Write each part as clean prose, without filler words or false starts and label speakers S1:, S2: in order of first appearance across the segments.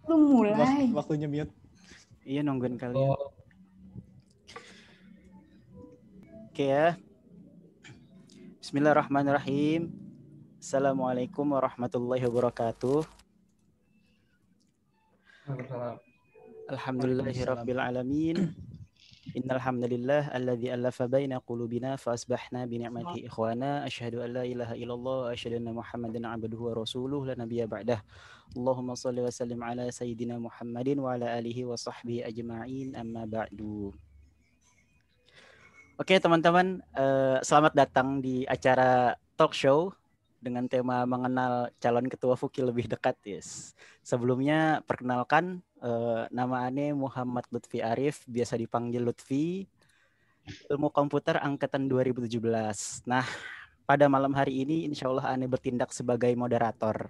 S1: Lu mulai.
S2: Waktunya mute.
S3: Iya, nungguin kalian. Oke ya. Bismillahirrahmanirrahim. Assalamualaikum warahmatullahi wabarakatuh. Alhamdulillahirabbil alamin. Innal hamdalillah alladzi alafa baina qulubina fa asbahna bi ni'matihi ikhwana asyhadu an la ilaha illallah wa asyhadu anna muhammadan abduhu wa rasuluhu la nabiyya ba'dah. Allahumma shalli wa sallim ala sayyidina Muhammadin wa ala alihi wa sahbihi ajma'in amma ba'du. Oke teman-teman, selamat datang di acara talk show dengan tema mengenal calon ketua FUKI lebih dekat. Yes. Sebelumnya perkenalkan, nama Ane Muhammad Lutfi Arif, biasa dipanggil Lutfi, ilmu komputer angkatan 2017. Nah, pada malam hari ini insya Allah Ane bertindak sebagai moderator.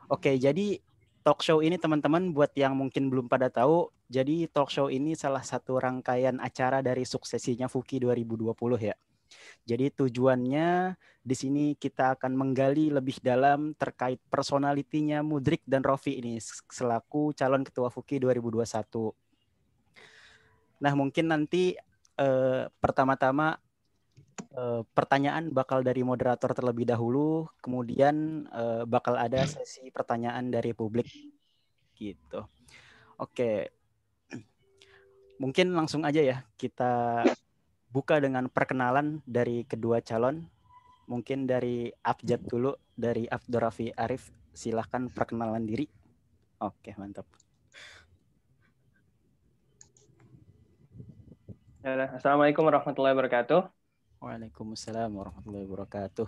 S3: Oke, jadi talk show ini teman-teman buat yang mungkin belum pada tahu, jadi talk show ini salah satu rangkaian acara dari suksesinya FUKI 2020 ya. Jadi tujuannya di sini kita akan menggali lebih dalam terkait personalitinya Mudrik dan Rofi ini selaku calon ketua FUKI 2021. Nah, mungkin nanti pertama-tama pertanyaan bakal dari moderator terlebih dahulu, kemudian bakal ada sesi pertanyaan dari publik gitu. Oke. Mungkin langsung aja ya kita buka dengan perkenalan dari kedua calon. Mungkin dari Abjad dulu, dari Abdurrafi Arif, silahkan perkenalan diri. Oke, mantap.
S4: Assalamualaikum warahmatullahi wabarakatuh.
S3: Waalaikumsalam warahmatullahi wabarakatuh.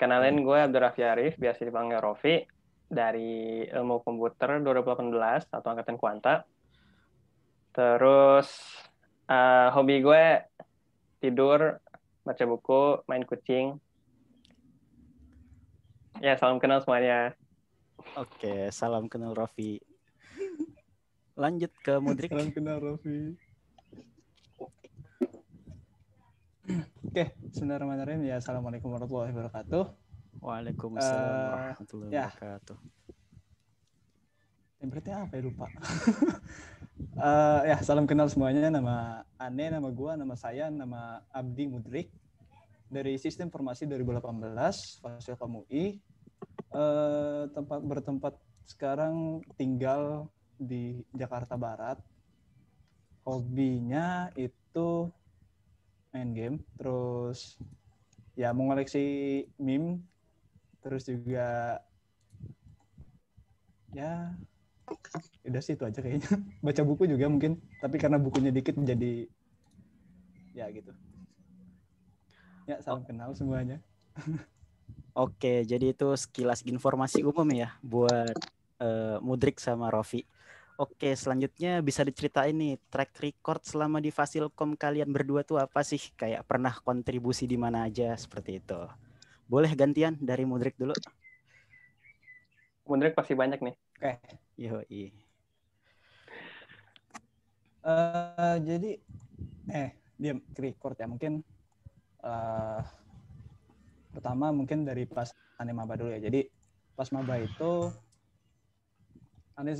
S4: Kenalin, gue Abdurrafi Arif, biasa dipanggil Rofi, dari ilmu komputer 2018 atau angkatan kuanta. Terus hobi gue tidur, baca buku, main kucing. Ya, salam kenal semuanya.
S3: Oke, salam kenal Rofi. Lanjut ke Mudrik.
S2: Salam kenal Rofi. Oke, bismillahirrahmanirrahim. Ya, assalamualaikum warahmatullahi wabarakatuh.
S3: Waalaikumsalam warahmatullahi wabarakatuh.
S2: Template-nya apa ya, lupa. Ya, salam kenal semuanya. Nama Ane, nama gua, nama saya, nama Abdi Mudrik dari Sistem Informasi 2018 Fasilkom UI. Bertempat sekarang tinggal di Jakarta Barat. Hobinya itu main game, terus ya mengoleksi meme, terus juga ya udah sih itu aja kayaknya. Baca buku juga mungkin, tapi karena bukunya dikit jadi ya gitu. Ya, salam kenal semuanya.
S3: Oke, jadi itu sekilas informasi umum ya buat Mudrik sama Rofi. Oke, selanjutnya bisa diceritain nih track record selama di Fasilkom kalian berdua tuh apa sih? Kayak pernah kontribusi di mana aja seperti itu. Boleh gantian dari Mudrik dulu.
S4: Mudrik pasti banyak nih.
S2: Oke.
S3: Yoi.
S2: Jadi dia record ya mungkin pertama mungkin dari pas Ane Maba dulu ya. Jadi pas Maba itu Ane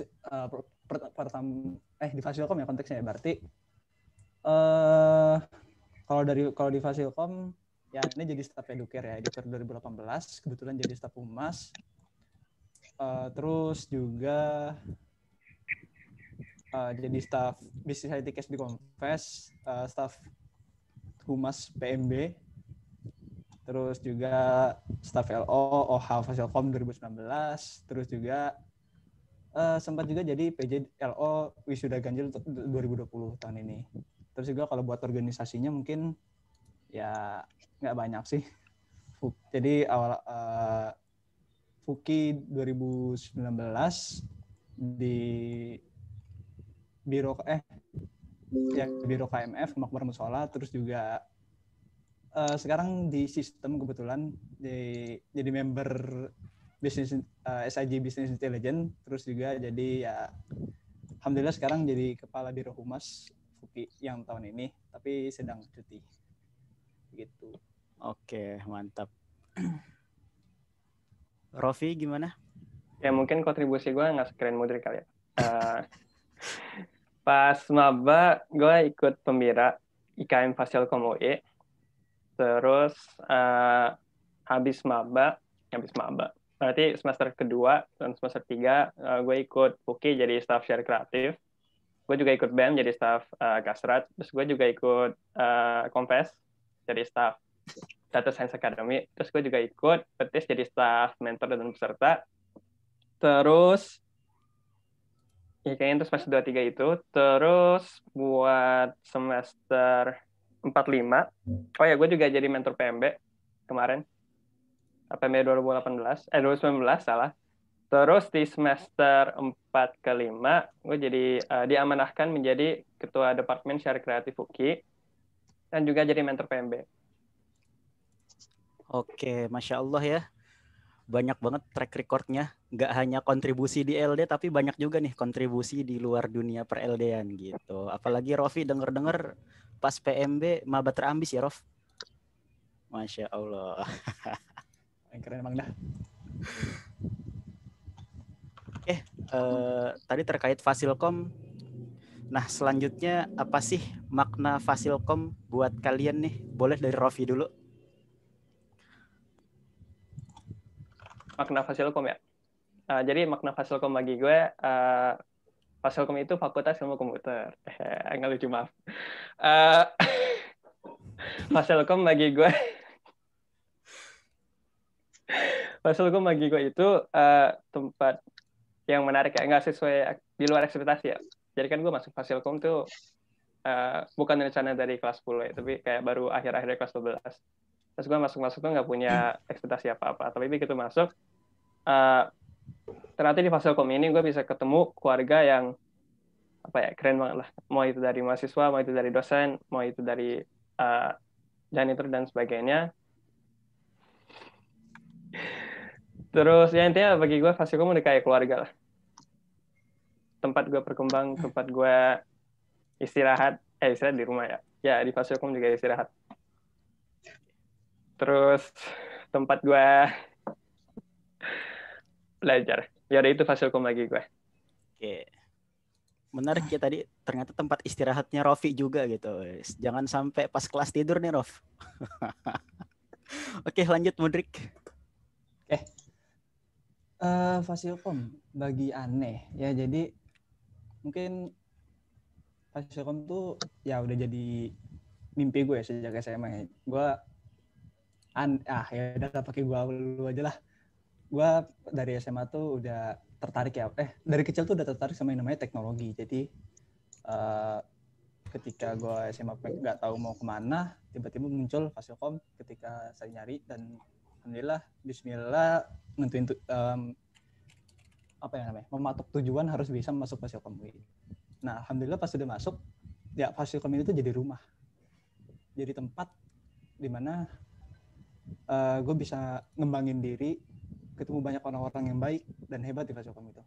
S2: pertama di Fasilkom ya konteksnya ya, berarti kalau di Fasilkom ya ini jadi staf eduker 2018, kebetulan jadi staf humas, terus juga jadi staf Business IT Case di Confess, staf humas PMB, terus juga staf LO OH Fasilkom 2019, terus juga sempat juga jadi PJ LO Wisuda Ganjil 2020 tahun ini. Terus juga kalau buat organisasinya mungkin ya nggak banyak sih. Jadi awal FUKI 2019 di Biro KMF Makmur Musola, terus juga sekarang di sistem kebetulan jadi member bisnis SIG Business Intelligence, terus juga jadi ya alhamdulillah sekarang jadi kepala Biro Humas FUKI yang tahun ini, tapi sedang cuti gitu.
S3: Oke, mantap. Rofi gimana?
S4: Ya mungkin kontribusi gue nggak sekeren Mudrik kali ya. Pas maba gue ikut pembira IKM Fasilkom UI. Terus habis maba berarti semester kedua dan semester 3 gue ikut UKI jadi staff share kreatif. Gue juga ikut BEM jadi staff Gasrat. Terus gue juga ikut Kompes jadi staff Data Science Academy. Terus gue juga ikut Petis jadi staff mentor dan peserta. Terus ya kayaknya itu semester 2-3 itu. Terus buat semester 4-5. Oh ya, gue juga jadi mentor PMB kemarin. PMB 2019 salah. Terus di semester 4 ke 5, gue jadi diamanahkan menjadi ketua Departemen Share Kreatif UKI dan juga jadi mentor PMB.
S3: Oke, Masya Allah ya. Banyak banget track recordnya. Nggak hanya kontribusi di LD, tapi banyak juga nih kontribusi di luar dunia per LD-an gitu. Apalagi Rofi denger-denger pas PMB maba terambis ya, Rof. Masya Allah.
S2: Yang keren emang dah.
S3: Tadi terkait Fasilkom. Nah, selanjutnya apa sih makna Fasilkom buat kalian nih? Boleh dari Rofi dulu.
S4: Makna Fasilkom ya. Jadi makna Fasilkom bagi gue, Fasilkom itu Fakultas Ilmu Komputer. Nggak lucu, maaf. Fasilkom bagi gue itu tempat yang menarik ya, nggak sesuai di luar ekspektasi ya. Jadi kan gue masuk Fasilkom tuh bukan rencana dari kelas 10 ya, tapi kayak baru akhir-akhir kelas 12. Terus gue masuk tuh nggak punya ekspektasi apa-apa. Tapi begitu masuk, ternyata di Fasilkom ini gue bisa ketemu keluarga yang keren banget lah. Mau itu dari mahasiswa, mau itu dari dosen, mau itu dari janitor dan sebagainya. Terus ya intinya bagi gue Fasilkom udah kayak keluarga lah. Tempat gue berkembang, tempat gue istirahat di rumah ya. Ya di Fasilkom juga istirahat. Terus tempat gue belajar. Ya udah itu Fasilkom bagi gue.
S3: Oke. Menarik ya tadi, ternyata tempat istirahatnya Rofi juga gitu. Jangan sampai pas kelas tidur nih, Rof. Oke, lanjut Mudrik.
S2: Fasilkom bagi aneh ya, jadi mungkin Fasilkom tuh ya udah jadi mimpi gue sejak SMA. Gue ya udah pakai gue dulu aja lah. Gue dari SMA tuh udah tertarik ya, dari kecil tuh udah tertarik sama yang namanya teknologi. Jadi ketika gue SMA nggak tahu mau kemana, tiba-tiba muncul Fasilkom ketika saya nyari, dan alhamdulillah bismillah nentuin mematok tujuan harus bisa masuk Fasilkom UI. Nah alhamdulillah pas sudah masuk ya, Fasilkom ini tuh jadi rumah, jadi tempat dimana gue bisa ngembangin diri, ketemu banyak orang-orang yang baik dan hebat di Fasilkom itu.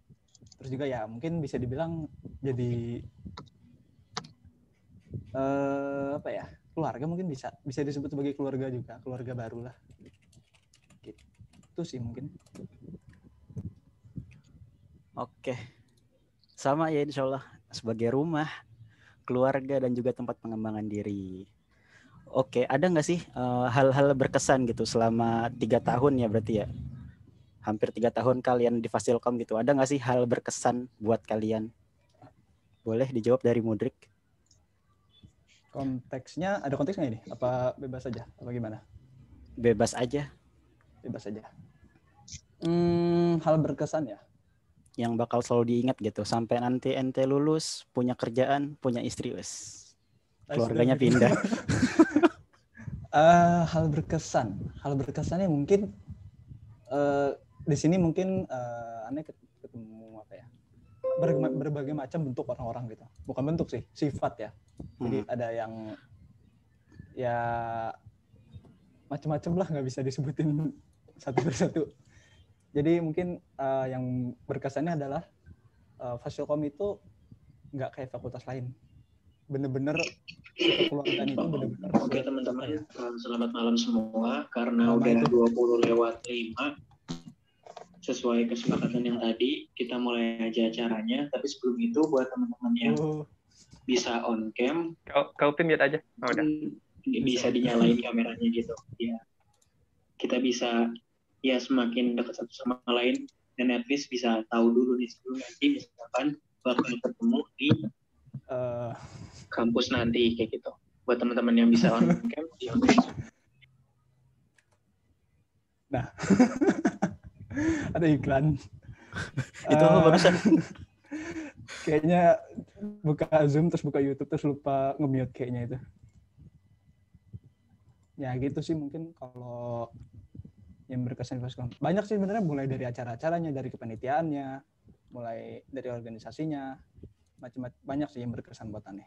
S2: Terus juga ya mungkin bisa dibilang jadi keluarga, mungkin bisa disebut sebagai keluarga juga, keluarga baru lah. Gitu sih mungkin.
S3: Oke. Sama ya, insya Allah sebagai rumah, keluarga, dan juga tempat pengembangan diri. Oke, ada nggak sih hal-hal berkesan gitu selama 3 tahun ya berarti ya? Hampir 3 tahun kalian di Fasilkom gitu. Ada nggak sih hal berkesan buat kalian? Boleh dijawab dari Mudrik.
S2: Konteksnya, ada konteksnya ini? Apa bebas aja? Apa gimana?
S3: Bebas aja.
S2: Bebas aja. Hal berkesan ya?
S3: Yang bakal selalu diingat gitu. Sampai nanti ente lulus, punya kerjaan, punya istri, wes. Keluarganya pindah.
S2: Hal berkesannya mungkin di sini mungkin aneh ketemu berbagai macam bentuk orang-orang gitu. Bukan bentuk sih, sifat ya. Jadi ada yang ya macam-macam lah, nggak bisa disebutin satu persatu. Jadi mungkin yang berkesannya adalah Fasilkom itu nggak kayak fakultas lain. Bener-bener kekeluargaan itu bener-bener.
S1: Oke teman-teman, selamat malam semua. Karena udah 20 lewat 5, sesuai kesepakatan yang tadi, kita mulai aja acaranya. Tapi sebelum itu, buat teman-teman yang bisa on cam,
S4: Kau mute aja. Oh, udah.
S1: Bisa dinyalain kameranya gitu. Ya, kita bisa ya semakin dekat satu sama lain, dan at least bisa tahu dulu nih sebelum nanti misalkan bakal ketemu di kampus nanti kayak gitu. Buat teman-teman yang bisa on cam, ya oke.
S2: Nah, ada iklan.
S3: Itu apa barusan?
S2: Kayaknya buka Zoom terus buka YouTube terus lupa nge-mute kayaknya itu. Ya gitu sih mungkin kalau yang berkesan Fascom. Banyak sih sebenarnya, mulai dari acara-acaranya, dari kepanitiaannya, mulai dari organisasinya, macam-macam, banyak sih yang berkesan buat aneh.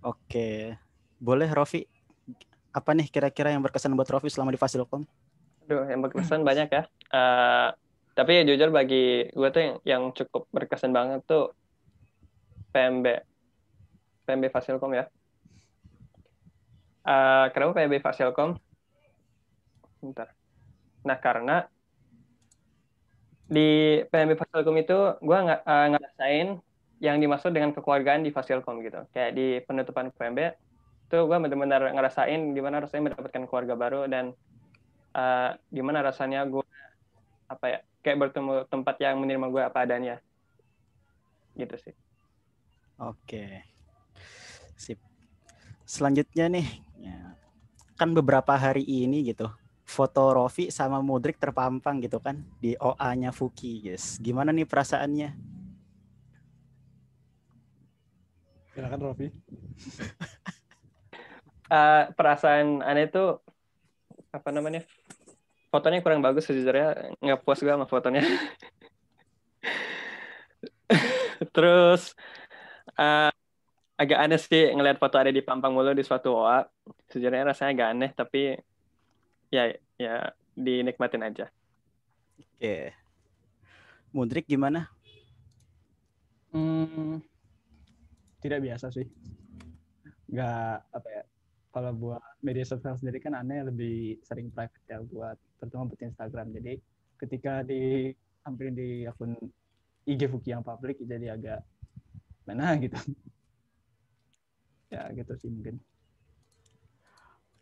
S3: Oke, boleh Rofi. Apa nih kira-kira yang berkesan buat Rofi selama di Fasilkom?
S4: Aduh, yang berkesan banyak ya. Tapi jujur bagi gue tuh yang cukup berkesan banget tuh PMB Fasilkom ya. Kenapa PMB Fasilkom? Bentar. Nah, karena di PMB Fasilkom itu gue ngerasain yang dimaksud dengan kekeluargaan di Fasilkom gitu. Kayak di penutupan PMB tuh gue benar-benar ngerasain gimana rasanya mendapatkan keluarga baru, dan gimana rasanya gue kayak bertemu tempat yang menerima gue apa adanya gitu sih.
S3: Oke, sip. Selanjutnya nih, kan beberapa hari ini gitu, foto Rofi sama Mudrik terpampang gitu kan di OA-nya Fuki, guys. Gimana nih perasaannya?
S2: Silakan Rofi.
S4: Perasaan aneh itu apa namanya? Fotonya kurang bagus sejujurnya, nggak puas gue sama fotonya. Terus agak aneh sih ngelihat foto ada di pampang mulu di suatu OA. Sejujurnya rasanya agak aneh, tapi ya dinikmatin aja.
S3: Oke. Mudrik gimana?
S2: Tidak biasa sih. Nggak apa ya. Kalau buat media sosial sendiri kan aneh lebih sering private ya, buat terutama buat Instagram. Jadi ketika tampilin di akun IG Fuki yang publik jadi agak mana gitu. Ya gitu sih mungkin.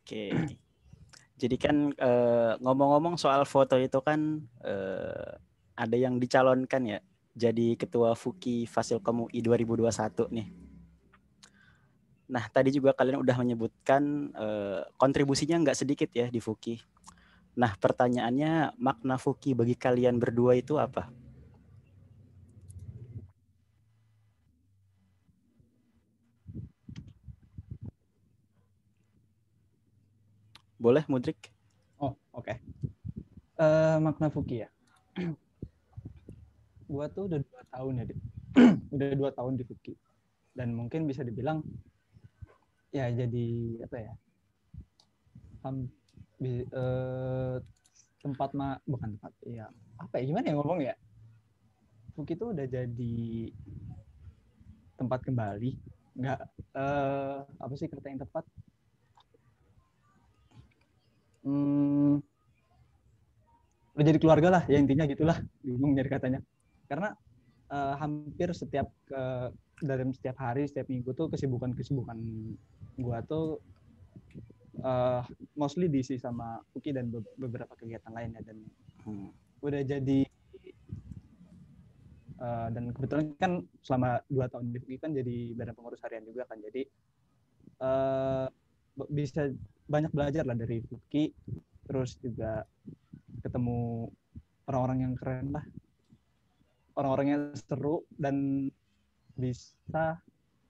S3: Oke. Jadi kan ngomong-ngomong soal foto itu kan ada yang dicalonkan ya jadi ketua Fuki Fasilkom UI 2021 nih. Nah, tadi juga kalian udah menyebutkan kontribusinya nggak sedikit ya di Fuki. Nah, pertanyaannya, makna Fuki bagi kalian berdua itu apa? Boleh, Mudrik?
S2: Oh, oke. Makna Fuki ya. Gua tuh udah 2 tahun ya, udah 2 tahun di Fuki. Dan mungkin bisa dibilang ya jadi apa ya, bukan tempat ya, apa ya, gimana ya ngomong ya, Fuki itu udah jadi tempat kembali, nggak apa sih kata yang tepat, udah jadi keluarga lah ya, intinya gitulah, bingung nyari katanya, karena hampir dalam setiap hari, setiap minggu tuh kesibukan gua tuh mostly diisi sama Fuki dan beberapa kegiatan lainnya, dan udah jadi dan kebetulan kan selama 2 tahun di Fuki kan jadi badan pengurus harian juga kan, jadi bisa banyak belajar lah dari Fuki, terus juga ketemu orang-orang yang keren lah, orang-orang yang seru, dan bisa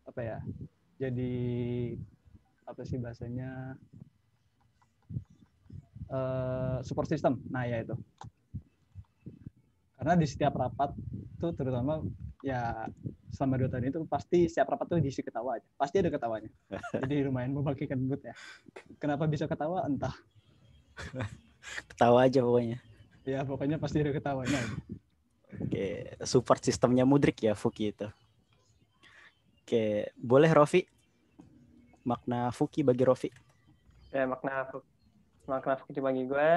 S2: apa ya, jadi apa sih bahasanya, support system. Nah ya itu, karena di setiap rapat tuh terutama ya selama 2 tahun itu pasti setiap rapat tuh diisi ketawa aja, pasti ada ketawanya. Jadi lumayan membagikan mood ya. Kenapa bisa ketawa entah.
S3: Ketawa aja pokoknya.
S2: Ya pokoknya pasti ada ketawanya aja.
S3: Oke, support sistemnya Mudrik ya Fuki itu. Oke, boleh Rofi? Makna Fuki bagi Rofi?
S4: Ya, makna Fuki bagi gue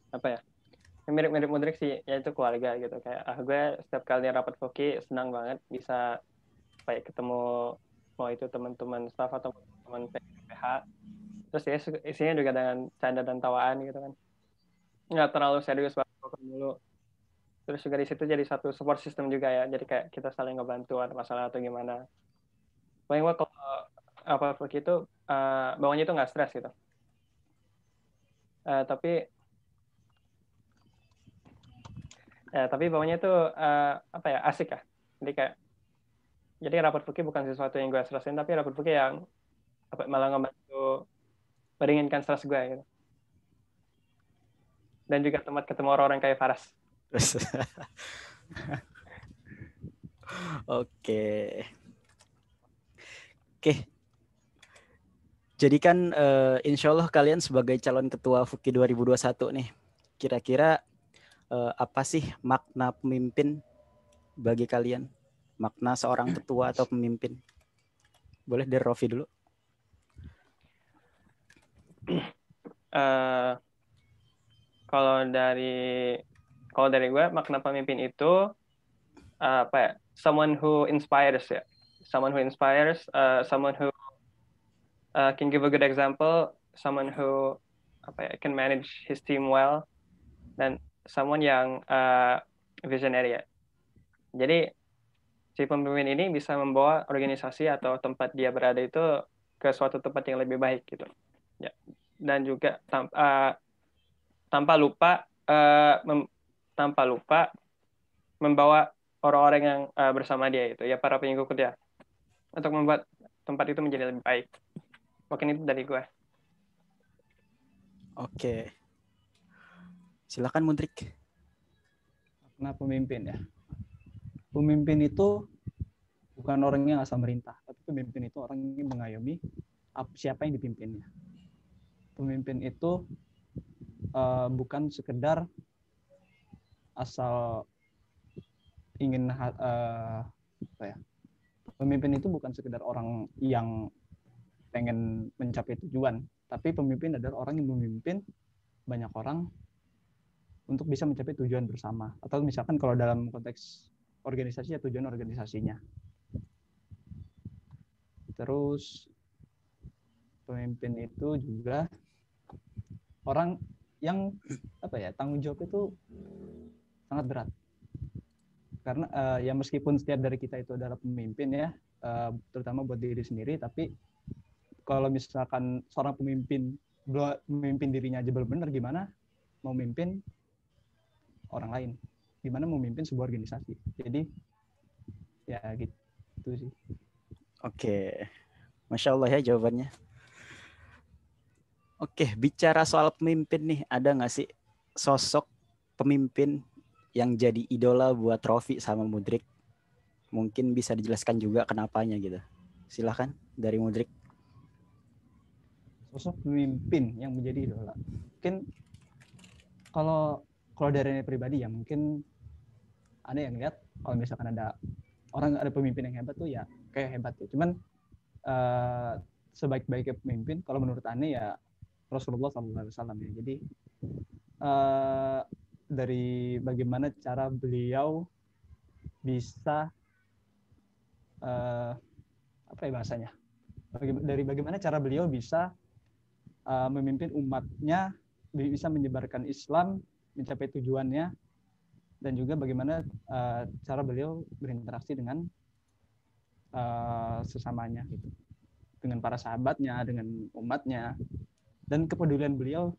S4: apa ya, mirip-mirip Mudrik sih, yaitu keluarga gitu. Kayak gue setiap kali rapat Voki senang banget bisa kayak ketemu mau itu teman-teman staff atau teman PH. Terus ya isinya juga dengan canda dan tawaan gitu kan, nggak terlalu serius banget dulu. Terus juga di situ jadi satu support system juga ya, jadi kayak kita saling ngebantu ada masalah atau gimana. Paling gue kalau apa begitu bawahnya itu nggak stres gitu. Tapi bawahnya itu apa ya, asik ya. Jadi rapat Fuki bukan sesuatu yang gue stresin, tapi rapat Fuki yang malah ngebantu meringankan stres gue gitu. Dan juga tempat ketemu orang-orang kayak Faras.
S3: Oke. Jadi kan insya Allah kalian sebagai calon ketua Fuki 2021 nih, kira-kira apa sih makna pemimpin bagi kalian? Makna seorang ketua atau pemimpin? Boleh dari Rofi dulu.
S4: Kalau dari gue, makna pemimpin itu apa ya? Someone who inspires ya. Someone who inspires, someone who can give a good example, someone who can manage his team well, dan someone yang visionary ya. Jadi si pemimpin ini bisa membawa organisasi atau tempat dia berada itu ke suatu tempat yang lebih baik gitu. Ya. Dan juga tanpa lupa membawa orang-orang yang bersama dia itu ya, para pengikut dia, untuk membuat tempat itu menjadi lebih baik. Mungkin itu dari gue.
S3: Oke. Silakan Mudrik.
S2: Makna pemimpin ya. Pemimpin itu bukan orang yang asal merintah, tapi pemimpin itu orang yang mengayomi siapa yang dipimpinnya. Pemimpin itu bukan sekedar asal ingin pemimpin itu bukan sekedar orang yang pengen mencapai tujuan, tapi pemimpin adalah orang yang memimpin banyak orang untuk bisa mencapai tujuan bersama. Atau misalkan kalau dalam konteks organisasi ya tujuan organisasinya. Terus pemimpin itu juga orang yang tanggung jawab itu sangat berat. Karena ya meskipun setiap dari kita itu adalah pemimpin ya, terutama buat diri sendiri, tapi kalau misalkan seorang pemimpin memimpin dirinya aja belum benar, gimana mau memimpin orang lain? Gimana mau memimpin sebuah organisasi? Jadi ya gitu sih.
S3: Oke. Masya Allah ya jawabannya. Oke, bicara soal pemimpin nih, ada nggak sih sosok pemimpin yang jadi idola buat Rofi sama Mudrik? Mungkin bisa dijelaskan juga kenapanya gitu. Silahkan dari Mudrik.
S2: Sosok pemimpin yang menjadi idola. Mungkin kalau dari pribadi ya mungkin ada yang lihat kalau misalkan ada pemimpin yang hebat tuh ya kayak hebat ya. Cuman sebaik-baiknya pemimpin kalau menurut Ane ya Rasulullah SAW ya. Jadi dari bagaimana cara beliau bisa bahasanya? Dari bagaimana cara beliau bisa memimpin umatnya, bisa menyebarkan Islam, mencapai tujuannya, dan juga bagaimana cara beliau berinteraksi dengan sesamanya gitu, dengan para sahabatnya, dengan umatnya, dan kepedulian beliau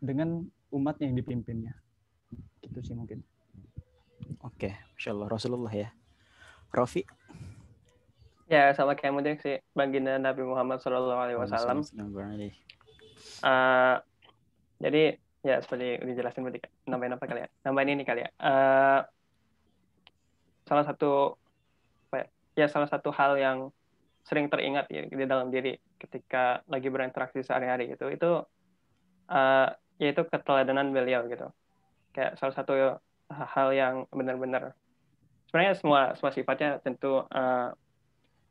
S2: dengan umatnya yang dipimpinnya. Gitu sih mungkin.
S3: Oke, Masya Allah, Rasulullah ya. Rofi?
S4: Ya, sama kayak Mudrik sih, baginda Nabi Muhammad SAW. Jadi ya seperti dijelasin tadi, nambahin apa kali ya? Nambahin ini kali ya. Salah satu hal yang sering teringat ya di dalam diri ketika lagi berinteraksi sehari-hari gitu, itu yaitu keteladanan beliau gitu. Kayak salah satu hal yang benar-benar, sebenarnya semua sifatnya tentu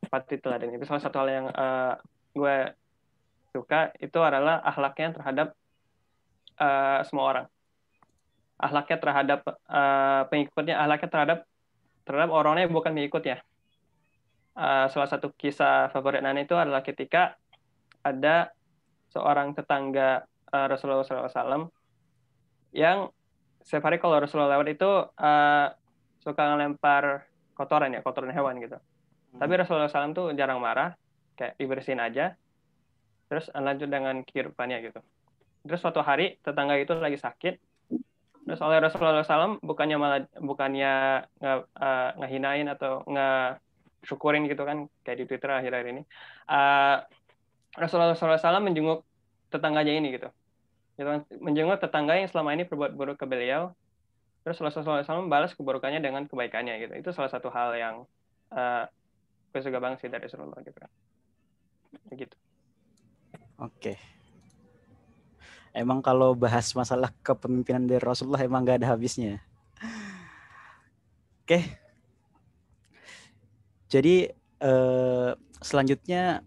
S4: pasti teladan. Itu salah satu hal yang gue suka, itu adalah akhlaknya terhadap semua orang. akhlaknya terhadap pengikutnya, akhlaknya terhadap orangnya bukan pengikutnya. Salah satu kisah favorit Nana itu adalah ketika ada seorang tetangga Rasulullah SAW yang setiap hari kalau Rasulullah lewat itu suka ngelempar kotoran hewan gitu. Tapi Rasulullah SAW tuh jarang marah, kayak dibersihin aja, terus lanjut dengan kehidupannya gitu. Terus suatu hari tetangga itu lagi sakit, terus oleh Rasulullah SAW bukannya ngehinain atau syukurin gitu kan, kayak di Twitter akhir-akhir ini. Rasulullah SAW menjenguk tetangganya ini gitu. Menjenguk tetangga yang selama ini berbuat buruk ke beliau. Terus Rasulullah SAW membalas keburukannya dengan kebaikannya gitu. Itu salah satu hal yang gue suka banget sih dari Rasulullah gitu kan. Begitu.
S3: Oke. Emang kalau bahas masalah kepemimpinan dari Rasulullah emang gak ada habisnya. Oke. Jadi selanjutnya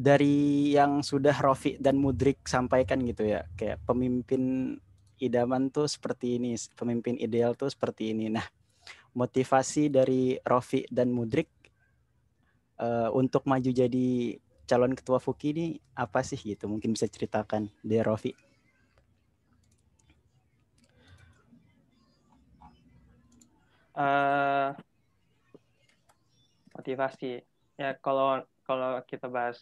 S3: dari yang sudah Rofi dan Mudrik sampaikan gitu ya, kayak pemimpin idaman tuh seperti ini, pemimpin ideal tuh seperti ini. Nah, motivasi dari Rofi dan Mudrik untuk maju jadi calon ketua FUKI ini apa sih gitu? Mungkin bisa ceritakan dari Rofi.
S4: Motivasi ya, kalau kita bahas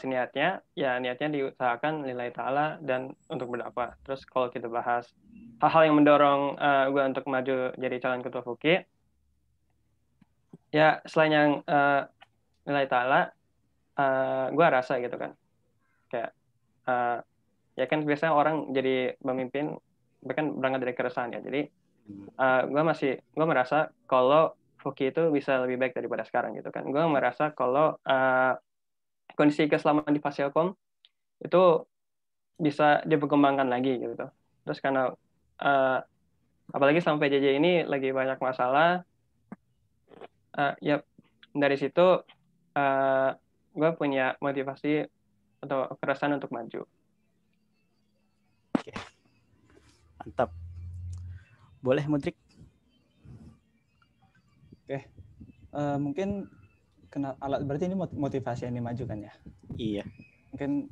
S4: niatnya, ya niatnya diusahakan lillahi ta'ala dan untuk berdakwah. Terus kalau kita bahas hal-hal yang mendorong gue untuk maju jadi calon ketua FUKI, ya selain yang lillahi ta'ala, gue rasa gitu kan, kayak ya kan biasanya orang jadi pemimpin bahkan berangkat dari keresahan ya. Jadi gue merasa kalau FUKI itu bisa lebih baik daripada sekarang gitu kan. Gue merasa kalau kondisi keislaman di Fasilkom itu bisa diperkembangkan lagi gitu. Terus karena apalagi sampai PJJ ini lagi banyak masalah, ya dari situ gue punya motivasi atau keresahan untuk maju.
S3: Oke. Mantap. Boleh Mudrik?
S2: Oke. Mungkin berarti ini motivasi yang dimajukan ya?
S3: Iya.
S2: Mungkin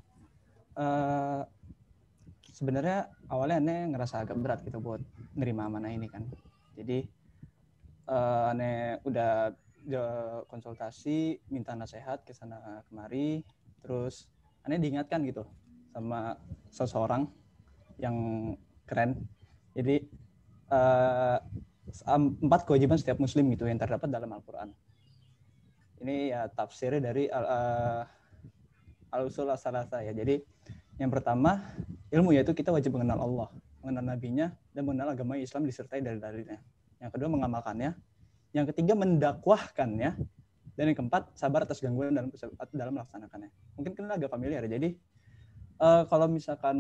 S2: sebenarnya awalnya Ane ngerasa agak berat gitu buat nerima amanah ini kan. Jadi Ane udah konsultasi, minta nasihat ke sana kemari, terus Ane diingatkan gitu sama seseorang yang keren. Jadi 4 kewajiban setiap muslim gitu yang terdapat dalam Al-Quran. Ini ya tafsirnya dari Al-Usul As-Salasa ya. Jadi yang pertama, ilmu, yaitu kita wajib mengenal Allah, mengenal nabinya, dan mengenal agama Islam disertai dari dalilnya. Yang kedua, mengamalkannya. Yang ketiga, mendakwahkannya. Dan yang keempat, sabar atas gangguan dalam melaksanakannya. Mungkin kalian agak familiar. Jadi kalau misalkan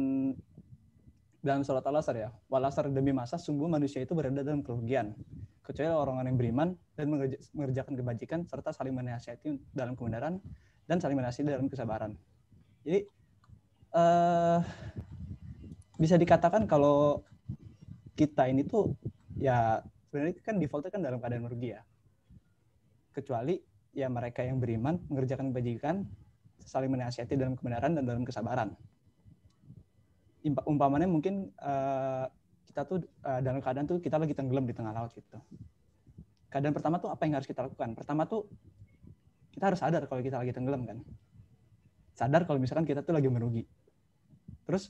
S2: dalam surat Al-Asr ya, wal asr, demi masa sungguh manusia itu berada dalam kerugian, kecuali orang-orang yang beriman dan mengerjakan kebajikan serta saling menasihati dalam kebenaran dan saling menasihati dalam kesabaran. Jadi bisa dikatakan kalau kita ini tuh ya sebenarnya kan defaultnya kan dalam keadaan merugi ya, kecuali ya mereka yang beriman mengerjakan kebajikan, saling menasihati dalam kebenaran dan dalam kesabaran. Umpamanya mungkin kita tuh dalam keadaan tuh kita lagi tenggelam di tengah laut gitu. Keadaan pertama tuh apa yang harus kita lakukan? Pertama tuh kita harus sadar kalau kita lagi tenggelam kan. Sadar kalau misalkan kita tuh lagi merugi. Terus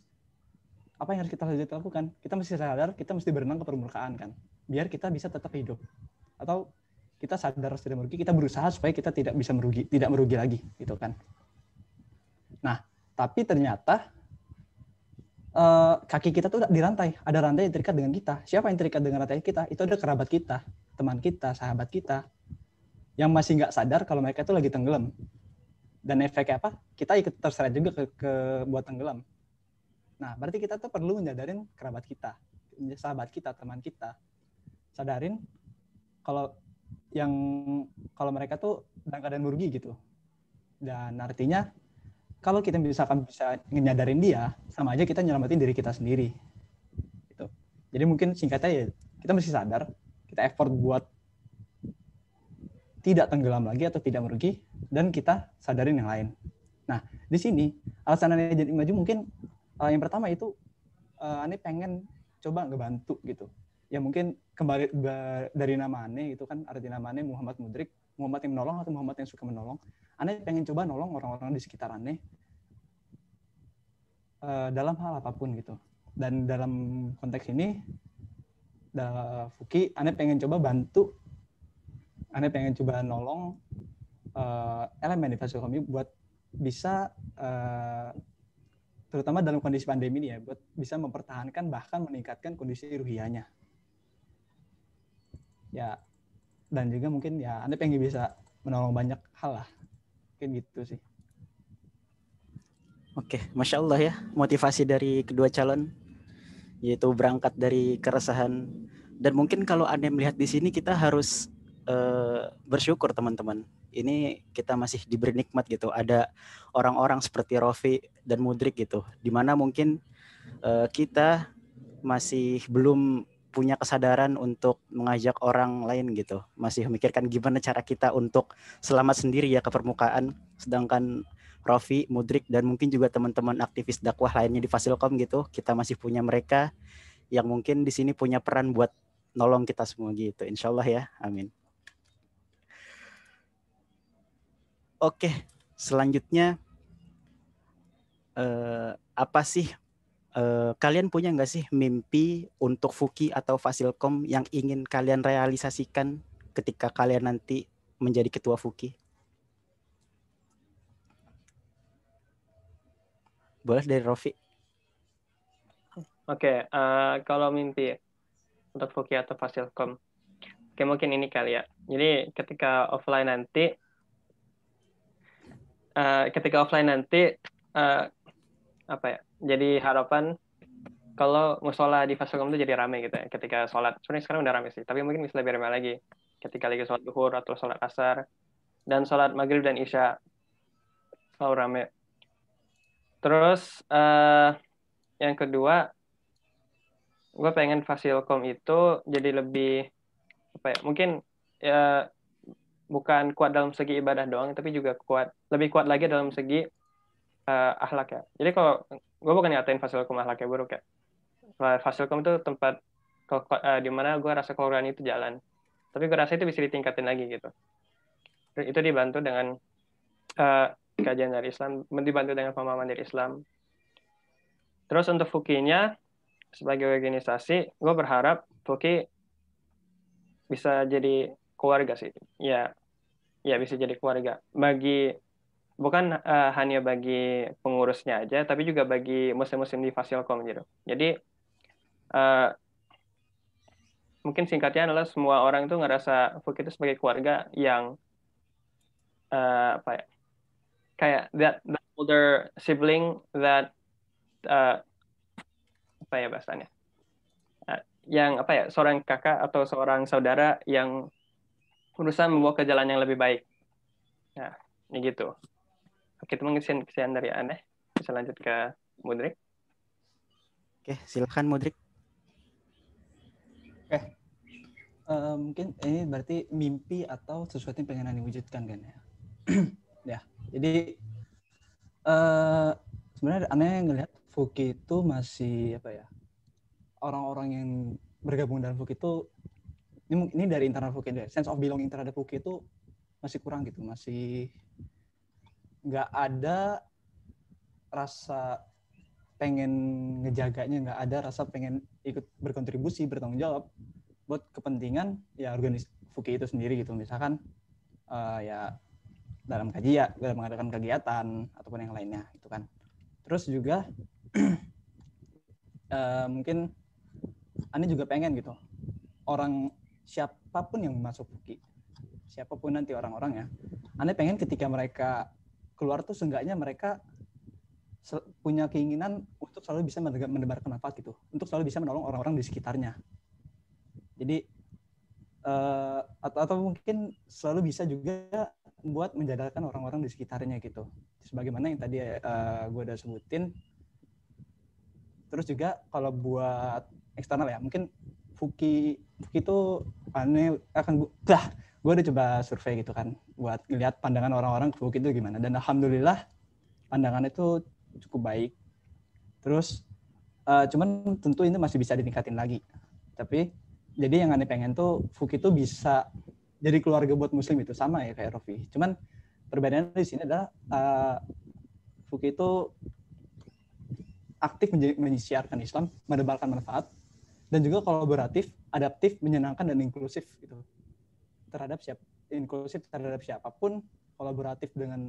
S2: apa yang harus kita lakukan? Kita mesti sadar, kita mesti berenang ke permukaan kan, biar kita bisa tetap hidup. Atau kita sadar sudah merugi, kita berusaha supaya kita tidak merugi lagi gitu kan. Nah, tapi ternyata kaki kita tuh dirantai, ada rantai yang terikat dengan kita. Siapa yang terikat dengan rantai kita? Itu ada kerabat kita, teman kita, sahabat kita, yang masih nggak sadar kalau mereka itu lagi tenggelam. Dan efeknya apa? Kita ikut terseret juga ke buat tenggelam. Nah, berarti kita tuh perlu menyadarin kerabat kita, sahabat kita, teman kita, sadarin kalau mereka tuh dalam keadaan merugi gitu. Dan artinya kalau kita bisa nyadarin dia, sama aja kita nyelamatin diri kita sendiri. Gitu. Jadi mungkin singkatnya ya kita mesti sadar, kita effort buat tidak tenggelam lagi atau tidak merugi, dan kita sadarin yang lain. Nah, di sini alasan Ane jadi maju mungkin yang pertama itu Ane pengen coba ngebantu gitu. Ya mungkin kembali dari nama Ane itu kan, arti nama Ane Muhammad Mudrik, Muhammad yang menolong atau Muhammad yang suka menolong. Ane pengen coba nolong orang-orang di sekitar Ane dalam hal apapun gitu. Dan dalam konteks ini, Fuki, Ane pengen coba bantu, Ane pengen coba nolong elemen di Fasil Komi buat bisa terutama dalam kondisi pandemi ini ya, buat bisa mempertahankan bahkan meningkatkan kondisi ruhiyahnya. Ya, dan juga mungkin ya Anda pengen bisa menolong banyak hal lah. Mungkin gitu sih.
S3: Oke, Masya Allah ya, motivasi dari kedua calon, yaitu berangkat dari keresahan. Dan mungkin kalau Anda melihat di sini, kita harus bersyukur teman-teman. Ini kita masih diberi nikmat gitu. Ada orang-orang seperti Rofi dan Mudrik gitu, dimana mungkin kita masih belum punya kesadaran untuk mengajak orang lain gitu. Masih memikirkan gimana cara kita untuk selamat sendiri ya ke permukaan. Sedangkan Rofi, Mudrik, dan mungkin juga teman-teman aktivis dakwah lainnya di Fasilkom gitu, kita masih punya mereka yang mungkin di sini punya peran buat nolong kita semua gitu. Insya Allah ya, amin. Oke, selanjutnya apa sih kalian punya nggak sih mimpi untuk Fuki atau Fasilkom yang ingin kalian realisasikan ketika kalian nanti menjadi ketua Fuki? Boleh dari Rofi.
S4: Oke, kalau mimpi untuk Fuki atau Fasilkom, oke mungkin ini kali ya. Jadi ketika offline nanti, apa ya? Jadi harapan kalau musola di Fasilkom itu jadi rame gitu ya. Ketika sholat, sebenarnya sekarang udah rame sih, tapi mungkin bisa lebih rame lagi. Ketika lagi sholat zuhur atau sholat asar, dan sholat maghrib dan isya selalu rame. Terus yang kedua, gue pengen Fasilkom itu jadi lebih apa ya? Mungkin ya bukan kuat dalam segi ibadah doang, tapi juga lebih kuat lagi dalam segi akhlak ya. Jadi kalau gue bukan ngatain Fasilkom akhlaknya buruk ya. Fasilkom itu tempat di mana gue rasa keluaran itu jalan. Tapi gue rasa itu bisa ditingkatin lagi gitu. Itu dibantu dengan kajian dari Islam, dibantu dengan pemahaman dari Islam. Terus untuk Fukinya, sebagai organisasi, gue berharap Fuki bisa jadi keluarga sih. Ya bisa jadi keluarga. Bukan hanya bagi pengurusnya aja, tapi juga bagi muslim-muslim di Fasilkom gitu. Jadi mungkin singkatnya adalah semua orang itu ngerasa Fuki itu sebagai keluarga yang apa ya, kayak that older sibling that apa ya bahasanya, yang apa ya, seorang kakak atau seorang saudara yang berusaha membawa ke jalan yang lebih baik. Nah, ini gitu. Oke, itu mungkin kesian dari Aneh. Bisa lanjut ke Mudrik.
S3: Oke, silakan Mudrik.
S2: Oke. Mungkin ini berarti mimpi atau sesuatu yang pengen diwujudkan kan ya. Ya, jadi sebenarnya Aneh ngelihat Fuki itu masih apa ya, orang-orang yang bergabung dalam Fuki itu ini dari internal Fuki, sense of belonging terhadap Fuki itu masih kurang gitu, masih nggak ada rasa pengen ngejaganya, nggak ada rasa pengen ikut berkontribusi, bertanggung jawab buat kepentingan ya Fuki itu sendiri gitu. Misalkan ya dalam kajian, dalam mengadakan kegiatan ataupun yang lainnya gitu kan. Terus juga mungkin Ani juga pengen gitu, orang siapapun yang masuk Fuki, siapapun nanti orang-orangnya, Ani pengen ketika mereka keluar tuh seenggaknya mereka punya keinginan untuk selalu bisa mendebarkan manfaat gitu, untuk selalu bisa menolong orang-orang di sekitarnya. Jadi atau mungkin selalu bisa juga buat menjadarkan orang-orang di sekitarnya gitu. Sebagaimana yang tadi gue udah sebutin. Terus juga kalau buat eksternal ya. Mungkin Fuki itu aneh gue udah coba survei gitu kan buat ngeliat pandangan orang-orang ke Fuki itu gimana, dan alhamdulillah pandangan itu cukup baik. Terus cuman tentu ini masih bisa ditingkatin lagi. Tapi jadi yang aneh pengen tuh Fuki itu bisa jadi keluarga buat muslim, itu sama ya kayak Rofi. Cuman perbedaannya di sini adalah Fuki itu aktif menyiarkan Islam, menebarkan manfaat, dan juga kolaboratif, adaptif, menyenangkan, dan inklusif gitu. Inklusif terhadap siapapun, kolaboratif dengan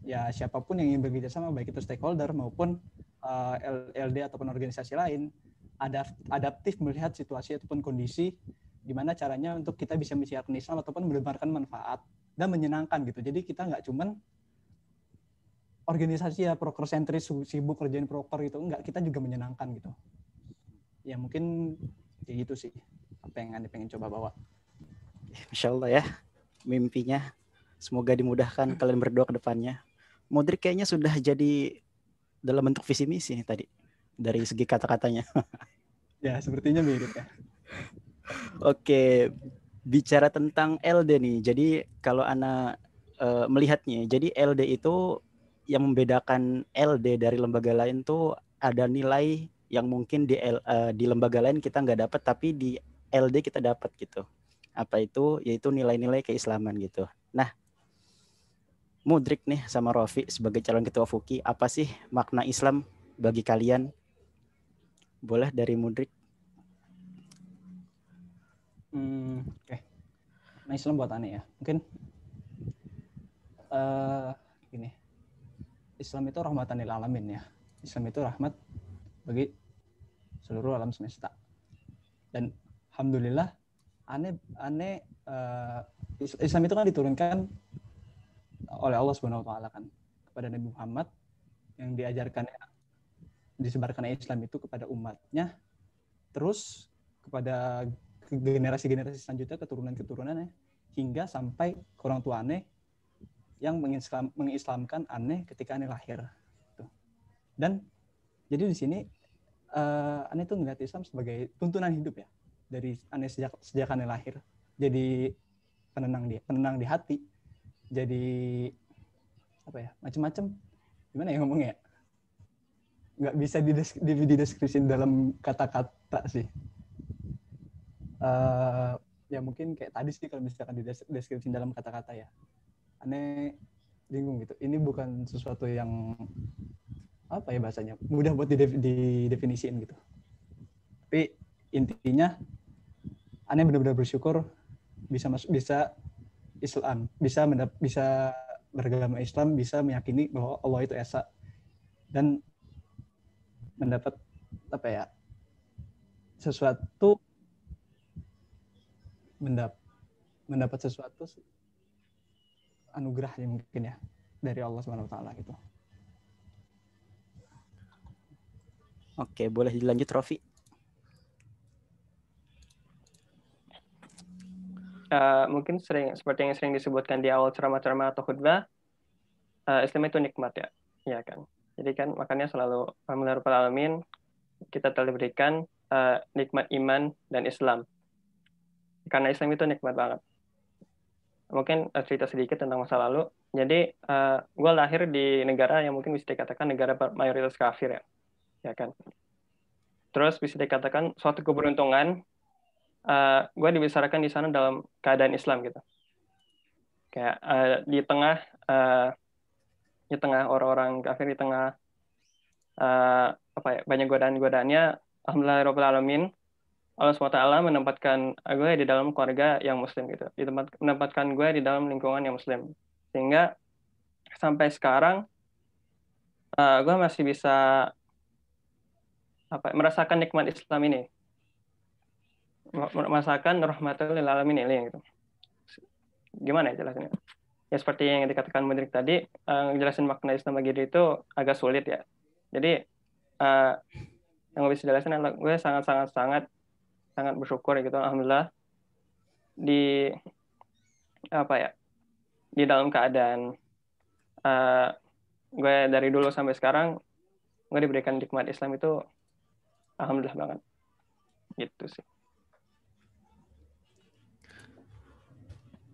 S2: ya siapapun yang ingin bekerja sama, baik itu stakeholder maupun LD ataupun organisasi lain. Adaptif melihat situasi ataupun kondisi gimana caranya untuk kita bisa mensiarkan Islam ataupun menebarkan manfaat dan menyenangkan gitu. Jadi kita nggak cuman organisasi ya proker sentris sibuk kerjain proker gitu, enggak, kita juga menyenangkan gitu. Ya mungkin kayak gitu sih apa yang Anda pengen coba bawa.
S3: Masya Allah ya, mimpinya semoga dimudahkan kalian berdoa ke depannya. Mudrik kayaknya sudah jadi dalam bentuk visi misi nih tadi dari segi kata-katanya.
S2: Ya sepertinya mirip ya.
S3: Oke, bicara tentang LD nih. Jadi kalau Ana melihatnya, jadi LD itu yang membedakan LD dari lembaga lain tuh ada nilai yang mungkin di lembaga lain kita nggak dapat, tapi di LD kita dapat gitu. Apa itu? Yaitu nilai-nilai keislaman gitu. Nah, Mudrik nih sama Rofi sebagai calon ketua Fuki, apa sih makna Islam bagi kalian? Boleh dari Mudrik.
S2: Oke. Nah, Islam buat aneh ya. Mungkin gini. Islam itu rahmatan lil alamin ya. Islam itu rahmat bagi seluruh alam semesta. Dan alhamdulillah Islam itu kan diturunkan oleh Allah Subhanahu wa taala kan kepada Nabi Muhammad, yang disebarkan Islam itu kepada umatnya, terus kepada generasi-generasi selanjutnya, keturunan-keturunannya, hingga sampai ke orang tua aneh yang mengislamkan aneh ketika aneh lahir. Dan jadi di sini aneh tuh melihat Islam sebagai tuntunan hidup ya, dari aneh sejak aneh lahir. Jadi penenang di hati. Jadi apa ya, macam-macam, gimana ya ngomongnya, nggak bisa dideskripsiin dalam kata-kata sih. Ya mungkin kayak tadi sih kalau misalkan dideskripsiin dalam kata-kata ya, aneh bingung gitu. Ini bukan sesuatu yang apa ya bahasanya, mudah buat didefinisiin gitu. Tapi intinya aneh benar-benar bersyukur bisa Islam, bisa beragama Islam, bisa meyakini bahwa Allah itu esa, dan mendapat apa ya, sesuatu mendapat sesuatu anugerah yang mungkin ya dari Allah Subhanahu wa taala gitu.
S3: Oke, boleh dilanjut Rofi.
S4: Mungkin seperti yang sering disebutkan di awal ceramah-ceramah atau khutbah, Islam itu nikmat ya, ya kan. Jadi kan makanya selalu alhamdulillah rabbil alamin kita telah diberikan nikmat iman dan Islam. Karena Islam itu nikmat banget. Mungkin cerita sedikit tentang masa lalu. Jadi gue lahir di negara yang mungkin bisa dikatakan negara mayoritas kafir ya kan. Terus bisa dikatakan suatu keberuntungan gue dibesarkan di sana dalam keadaan Islam gitu. Kayak di tengah orang-orang kafir, di tengah banyak godaan-godaannya, alhamdulillah alamin, Allah SWT menempatkan gue di dalam keluarga yang muslim gitu. Menempatkan gue di dalam lingkungan yang muslim. Sehingga sampai sekarang gue masih bisa merasakan nikmat Islam ini. Merasakan rahmatul lil alamin ini gitu. Gimana ya jelasinnya? Ya seperti yang dikatakan Mudrik tadi, jelasin makna Islam bagi diri itu agak sulit ya. Jadi yang gue bisa jelasin adalah gue sangat bersyukur gitu, alhamdulillah di dalam keadaan gue dari dulu sampai sekarang gue diberikan nikmat Islam itu alhamdulillah banget. gitu sih.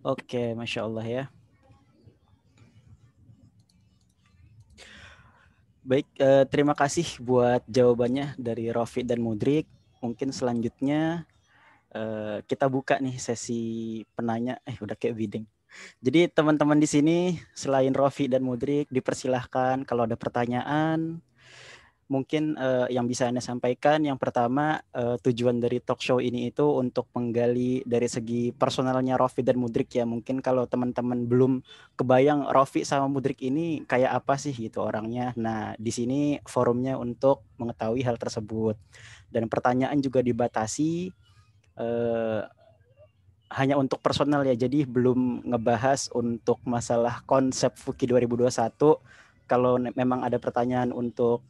S3: Oke, Masya Allah ya. Baik, terima kasih buat jawabannya dari Rofi dan Mudrik. Mungkin selanjutnya kita buka nih sesi penanya. Udah kayak bidding. Jadi teman-teman di sini selain Rofi dan Mudrik dipersilahkan kalau ada pertanyaan mungkin yang bisa Anda sampaikan. Yang pertama, tujuan dari talk show ini itu untuk menggali dari segi personalnya Rofi dan Mudrik ya. Mungkin kalau teman-teman belum kebayang Rofi sama Mudrik ini kayak apa sih gitu orangnya. Nah, di sini forumnya untuk mengetahui hal tersebut. Dan pertanyaan juga dibatasi hanya untuk personal ya. Jadi belum ngebahas untuk masalah konsep Fuki 2021. Kalau memang ada pertanyaan untuk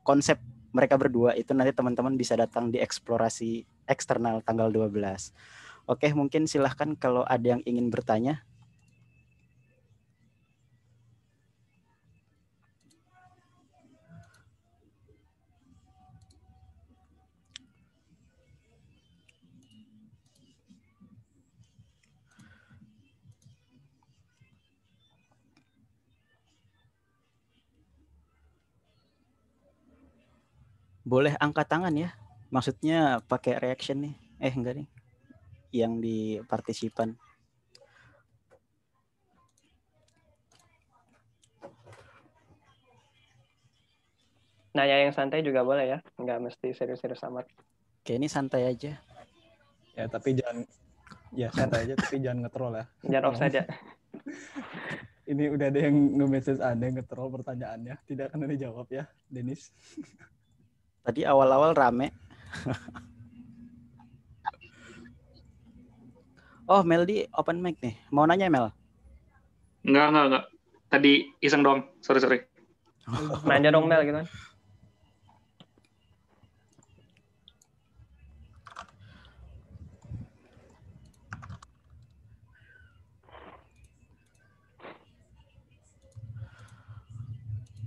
S3: konsep mereka berdua itu nanti teman-teman bisa datang di eksplorasi eksternal tanggal 12. Oke, mungkin silahkan kalau ada yang ingin bertanya. Boleh angkat tangan ya. Maksudnya pakai reaction nih. Enggak nih. Yang di partisipan.
S4: Nanya yang santai juga boleh ya. Nggak mesti serius-serius amat.
S3: Oke, ini santai aja.
S2: Ya, tapi jangan santai aja tapi jangan nge-troll ya.
S4: Jangan offside ya.
S2: Ini udah ada yang nge-message Anda nge-troll pertanyaannya. Tidak akan dijawab ya, Denis.
S3: Tadi awal-awal rame. Oh, Meldi open mic nih. Mau nanya, Mel?
S5: Enggak. Tadi iseng doang. Sorry.
S4: Nanya dong Mel gitu kan.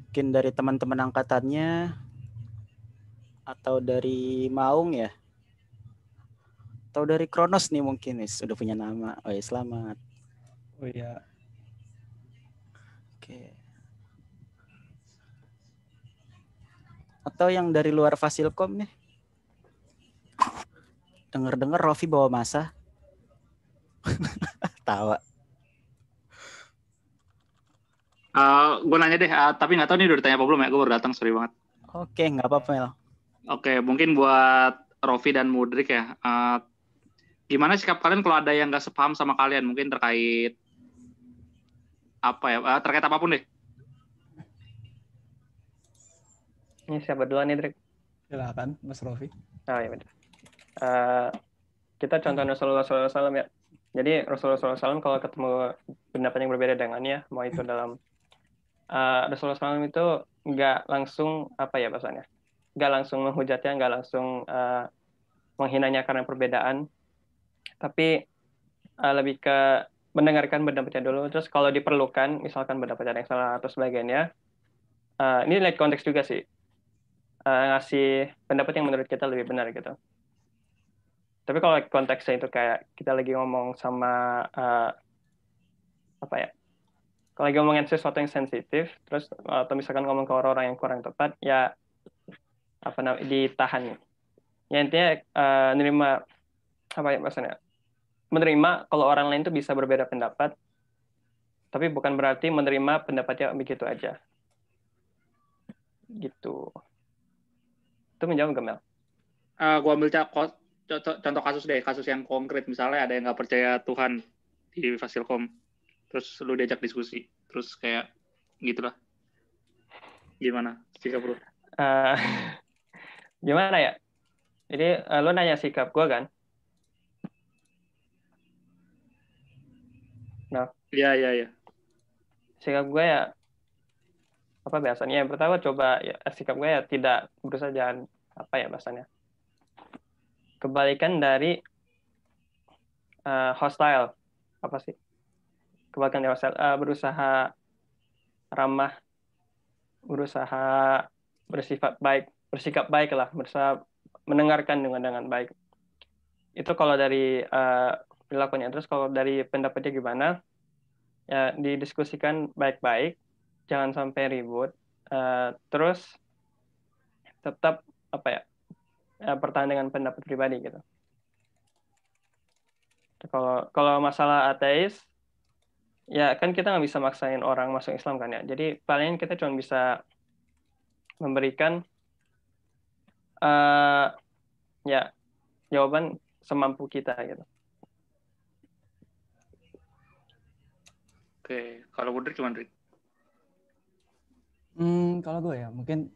S3: Mungkin dari teman-teman angkatannya atau dari Maung ya? Atau dari Kronos nih mungkin sudah punya nama. Oh ya, selamat.
S2: Oh iya.
S3: Oke. Atau yang dari luar Fasilkom nih? Dengar-dengar Rofi bawa masa. Tawa.
S5: Gue nanya deh, tapi nggak tahu nih udah ditanya apa belum ya. Gue baru datang, sorry banget.
S3: Oke, nggak apa-apa, Mel.
S5: Oke, mungkin buat Rofi dan Mudrik ya. Gimana sikap kalian kalau ada yang nggak sepaham sama kalian? Mungkin terkait apa ya? Terkait apapun deh.
S4: Ini siapa duluan nih, Drik?
S2: Silakan, Mas Rofi.
S4: Oh iya benar. Kita contoh Rasulullah SAW ya. Jadi Rasulullah SAW kalau ketemu pendapat yang berbeda dengannya, mau itu dalam Rasulullah SAW itu nggak langsung nggak langsung menghujatnya, nggak langsung menghinanya karena perbedaan, tapi lebih ke mendengarkan pendapatnya dulu. Terus kalau diperlukan, misalkan pendapatnya yang salah atau sebagainya, ini lihat konteks juga sih, ngasih pendapat yang menurut kita lebih benar gitu. Tapi kalau konteksnya itu kayak kita lagi ngomong sama kalau lagi ngomongin sesuatu yang sensitif, terus atau misalkan ngomong ke orang-orang yang kurang tepat, ya ditahan. Ya intinya menerima kalau orang lain tuh bisa berbeda pendapat, tapi bukan berarti menerima pendapatnya begitu aja. Gitu. Itu menjawab gak, Mel?
S5: Gue ambil contoh kasus deh, kasus yang konkret. Misalnya ada yang nggak percaya Tuhan di Fasilkom, terus lu diajak diskusi, terus kayak gitulah. Gimana sikap bro?
S4: Gimana ya? Jadi lu nanya sikap gue kan? Nah,
S5: Iya.
S4: sikap gue ya apa biasanya? Yang pertama coba ya, sikap gue ya tidak berusaha jangan bahasanya. Kebalikan dari hostile. Apa sih? Kebalikan dari hostile, berusaha ramah, berusaha bersikap baik lah, berusaha mendengarkan dengan baik. Itu kalau dari perilakunya. Terus kalau dari pendapatnya gimana? Ya didiskusikan baik-baik, jangan sampai ribut. Terus tetap apa ya? Pertahan dengan pendapat pribadi gitu. Kalau masalah ateis, ya kan kita nggak bisa maksain orang masuk Islam kan ya. Jadi paling kita cuma bisa memberikan ya jawaban semampu kita gitu.
S5: Oke, kalau Mudrik gimana, Drik?
S2: Kalau gue ya, mungkin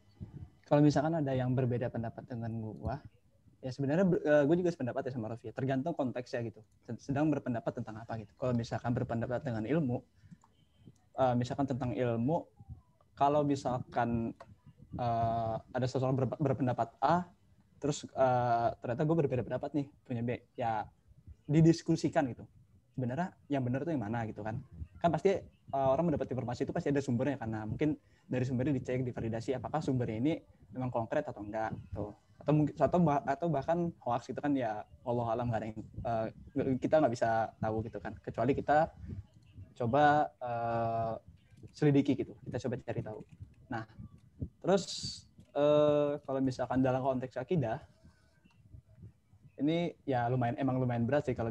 S2: kalau misalkan ada yang berbeda pendapat dengan gue, ya sebenarnya gue juga sependapat ya sama Raffi. Tergantung konteksnya gitu. Sedang berpendapat tentang apa gitu. Kalau misalkan berpendapat dengan ilmu, misalkan tentang ilmu, kalau misalkan ada seseorang berpendapat A, terus ternyata gue berbeda pendapat nih, punya B, ya didiskusikan gitu. Sebenarnya yang benar itu yang mana gitu kan. Kan pasti orang mendapat informasi itu pasti ada sumbernya, karena mungkin dari sumbernya dicek, divalidasi apakah sumbernya ini memang konkret atau enggak gitu. Atau bahkan hoax gitu kan, ya Allah alam, nggak ada yang kita nggak bisa tahu gitu kan, kecuali kita coba selidiki gitu, kita coba cari tahu. Nah terus kalau misalkan dalam konteks akidah ini ya emang lumayan berat sih. Kalau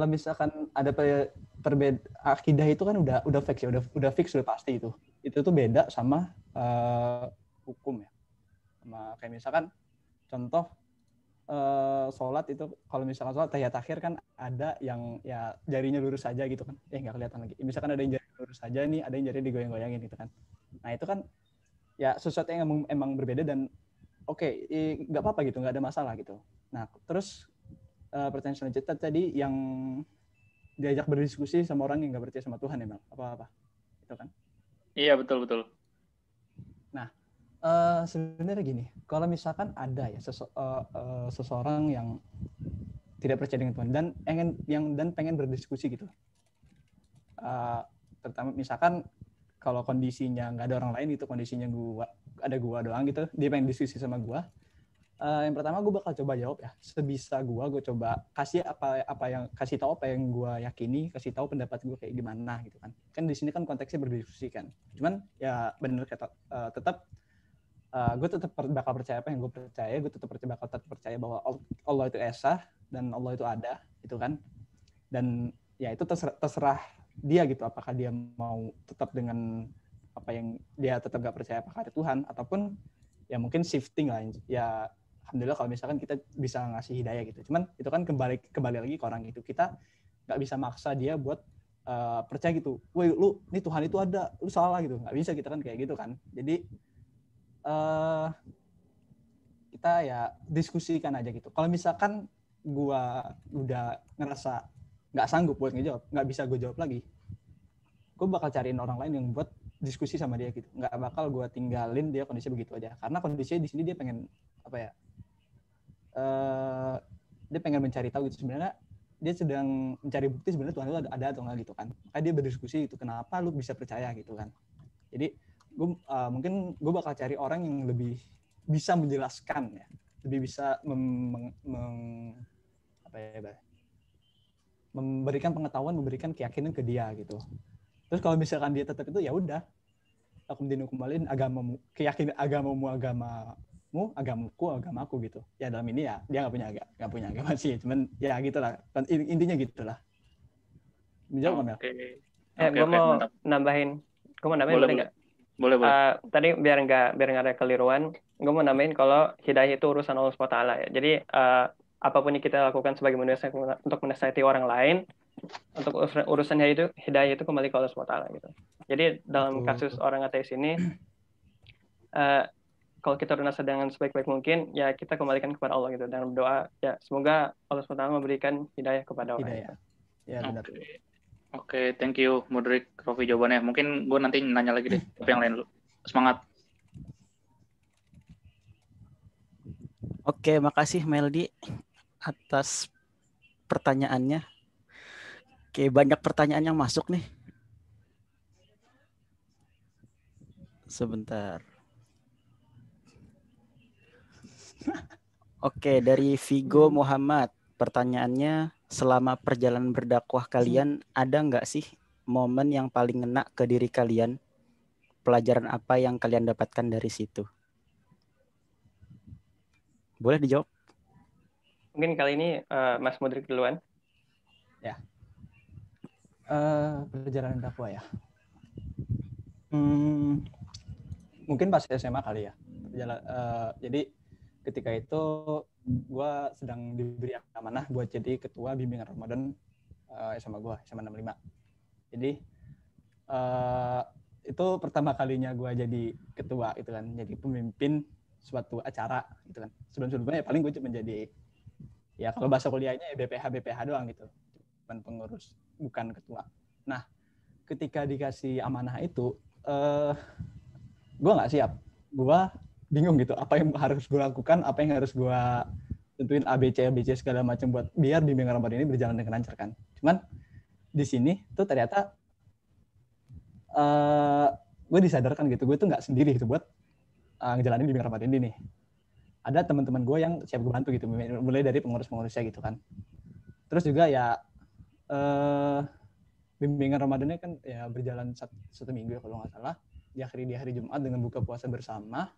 S2: misalkan ada perbedaan akidah itu kan udah fix ya, udah fix, udah pasti itu tuh beda sama hukum ya. Sama kayak misalkan contoh sholat itu, kalau misalkan sholat tahiyat akhir kan ada yang ya jarinya lurus saja gitu kan, nggak kelihatan lagi. Misalkan ada yang jari lurus saja nih, ada yang jari digoyang-goyangin gitu kan. Nah itu kan ya sesuatu yang emang berbeda dan oke, nggak apa-apa gitu, nggak ada masalah gitu. Nah terus pertanyaan selanjutnya tadi yang diajak berdiskusi sama orang yang nggak percaya sama Tuhan, emang apa-apa itu kan.
S5: Iya, betul.
S2: Nah sebenarnya gini, kalau misalkan ada ya seseorang yang tidak percaya dengan Tuhan dan pengen berdiskusi gitu, terutama misalkan kalau kondisinya nggak ada orang lain gitu, kondisinya gua doang gitu, dia pengen diskusi sama gua. Yang pertama gue bakal coba jawab ya sebisa gue coba kasih kasih tahu apa yang gue yakini, kasih tahu pendapat gue kayak gimana gitu kan. Kan di sini kan konteksnya berdiskusi kan. Cuman ya benar kata tetap gue tetap bakal percaya apa yang gue percaya, gue bakal tetap percaya bahwa Allah itu esa dan Allah itu ada gitu kan. Dan ya itu terserah dia gitu, apakah dia mau tetap dengan apa yang dia tetap gak percaya apakah ada Tuhan, ataupun ya mungkin shifting lah ya. Alhamdulillah kalau misalkan kita bisa ngasih hidayah gitu. Cuman itu kan kembali lagi ke orang itu. Kita nggak bisa maksa dia buat percaya gitu. Woi lu, nih Tuhan itu ada, lu salah gitu. Nggak bisa kita kan kayak gitu kan. Jadi kita ya diskusikan aja gitu. Kalau misalkan gua udah ngerasa nggak sanggup buat ngejawab, nggak bisa gue jawab lagi, gue bakal cariin orang lain yang buat diskusi sama dia gitu. Nggak bakal gue tinggalin dia kondisi begitu aja. Karena kondisinya di sini dia pengen apa ya? Dia pengen mencari tahu gitu, sebenarnya dia sedang mencari bukti sebenarnya Tuhan itu ada atau enggak gitu kan. Makanya dia berdiskusi itu, kenapa lu bisa percaya gitu kan. Jadi mungkin gue bakal cari orang yang lebih bisa menjelaskan ya, lebih bisa memberikan pengetahuan, memberikan keyakinan ke dia gitu. Terus kalau misalkan dia tetap itu, ya udah, aku kembaliin agamamu, keyakinan agamaku gitu. Ya dalam ini ya dia nggak punya agama sih, cuman ya gitulah, intinya gitulah. Menjawab nggak?
S4: Gue mau nambahin boleh nggak?
S5: Boleh.
S4: Tadi biar nggak ada keliruan, gue mau nambahin kalau hidayah itu urusan Allah SWT ya. Jadi apapun yang kita lakukan sebagai manusia untuk menasihati orang lain, untuk urusan hidayah itu kembali ke Allah SWT gitu. Jadi dalam kasus orang ateis ini, kalau kita bernasihat dengan sebaik-baik mungkin, ya kita kembalikan kepada Allah gitu, dan berdoa ya semoga Allah SWT memberikan hidayah kepada orang.
S2: Hidayah. Ya benar.
S5: Oke, thank you Mudrik, Raffi jawabannya. Mungkin gue nanti nanya lagi deh, tapi yang lain dulu. Semangat.
S3: Oke, makasih Meldi atas pertanyaannya. Oke, banyak pertanyaan yang masuk nih. Sebentar. Oke, dari Vigo Muhammad. Pertanyaannya, selama perjalanan berdakwah kalian, ada nggak sih momen yang paling ngena ke diri kalian? Pelajaran apa yang kalian dapatkan dari situ? Boleh dijawab?
S4: Mungkin kali ini Mas Mudrik duluan.
S2: Perjalanan dakwah ya. Mungkin pas SMA kali ya. Jadi ketika itu gue sedang diberi amanah buat jadi ketua bimbingan Ramadan SMA gue, SMA 65. Jadi itu pertama kalinya gue jadi ketua gitu kan, jadi pemimpin suatu acara gitu kan. Sebelum-sebelumnya ya paling gue cuma jadi, ya kalau bahasa kuliahnya ya BPH doang gitu, cuman pengurus, bukan ketua. Nah, ketika dikasih amanah itu, gue nggak siap, gue bingung gitu, apa yang harus gue lakukan, apa yang harus gue tentuin ABC segala macam buat biar bimbingan Ramadan ini berjalan dengan lancar kan. Cuman di sini tuh ternyata gue disadarkan gitu, gue tuh nggak sendiri gitu buat ngejalanin bimbingan Ramadan ini nih. Ada teman-teman gue yang siap gue bantu gitu, mulai dari pengurus-pengurusnya gitu kan. Terus juga ya bimbingan Ramadannya kan ya berjalan satu minggu ya kalau nggak salah, diakhiri di hari Jumat dengan buka puasa bersama.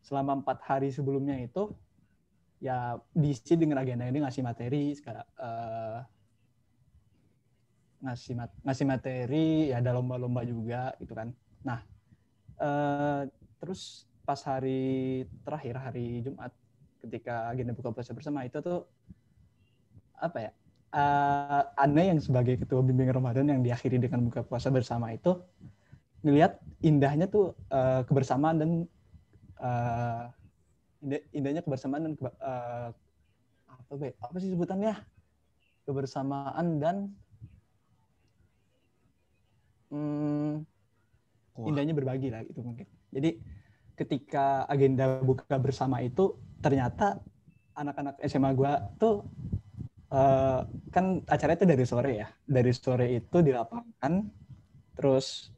S2: Selama 4 hari sebelumnya itu ya diisi dengan agenda ini, ngasih materi sekarang, ngasih materi, ya ada lomba-lomba juga gitu kan. Nah, terus pas hari terakhir, hari Jumat, ketika agenda buka puasa bersama itu tuh apa ya, aneh yang sebagai ketua bimbingan Ramadan yang diakhiri dengan buka puasa bersama itu ngelihat indahnya tuh kebersamaan dan indahnya kebersamaan dan apa sih sebutannya, kebersamaan dan indahnya berbagi lah itu mungkin. Jadi ketika agenda buka bersama itu ternyata anak-anak SMA gue tuh kan acaranya itu dari sore itu di lapangan, terus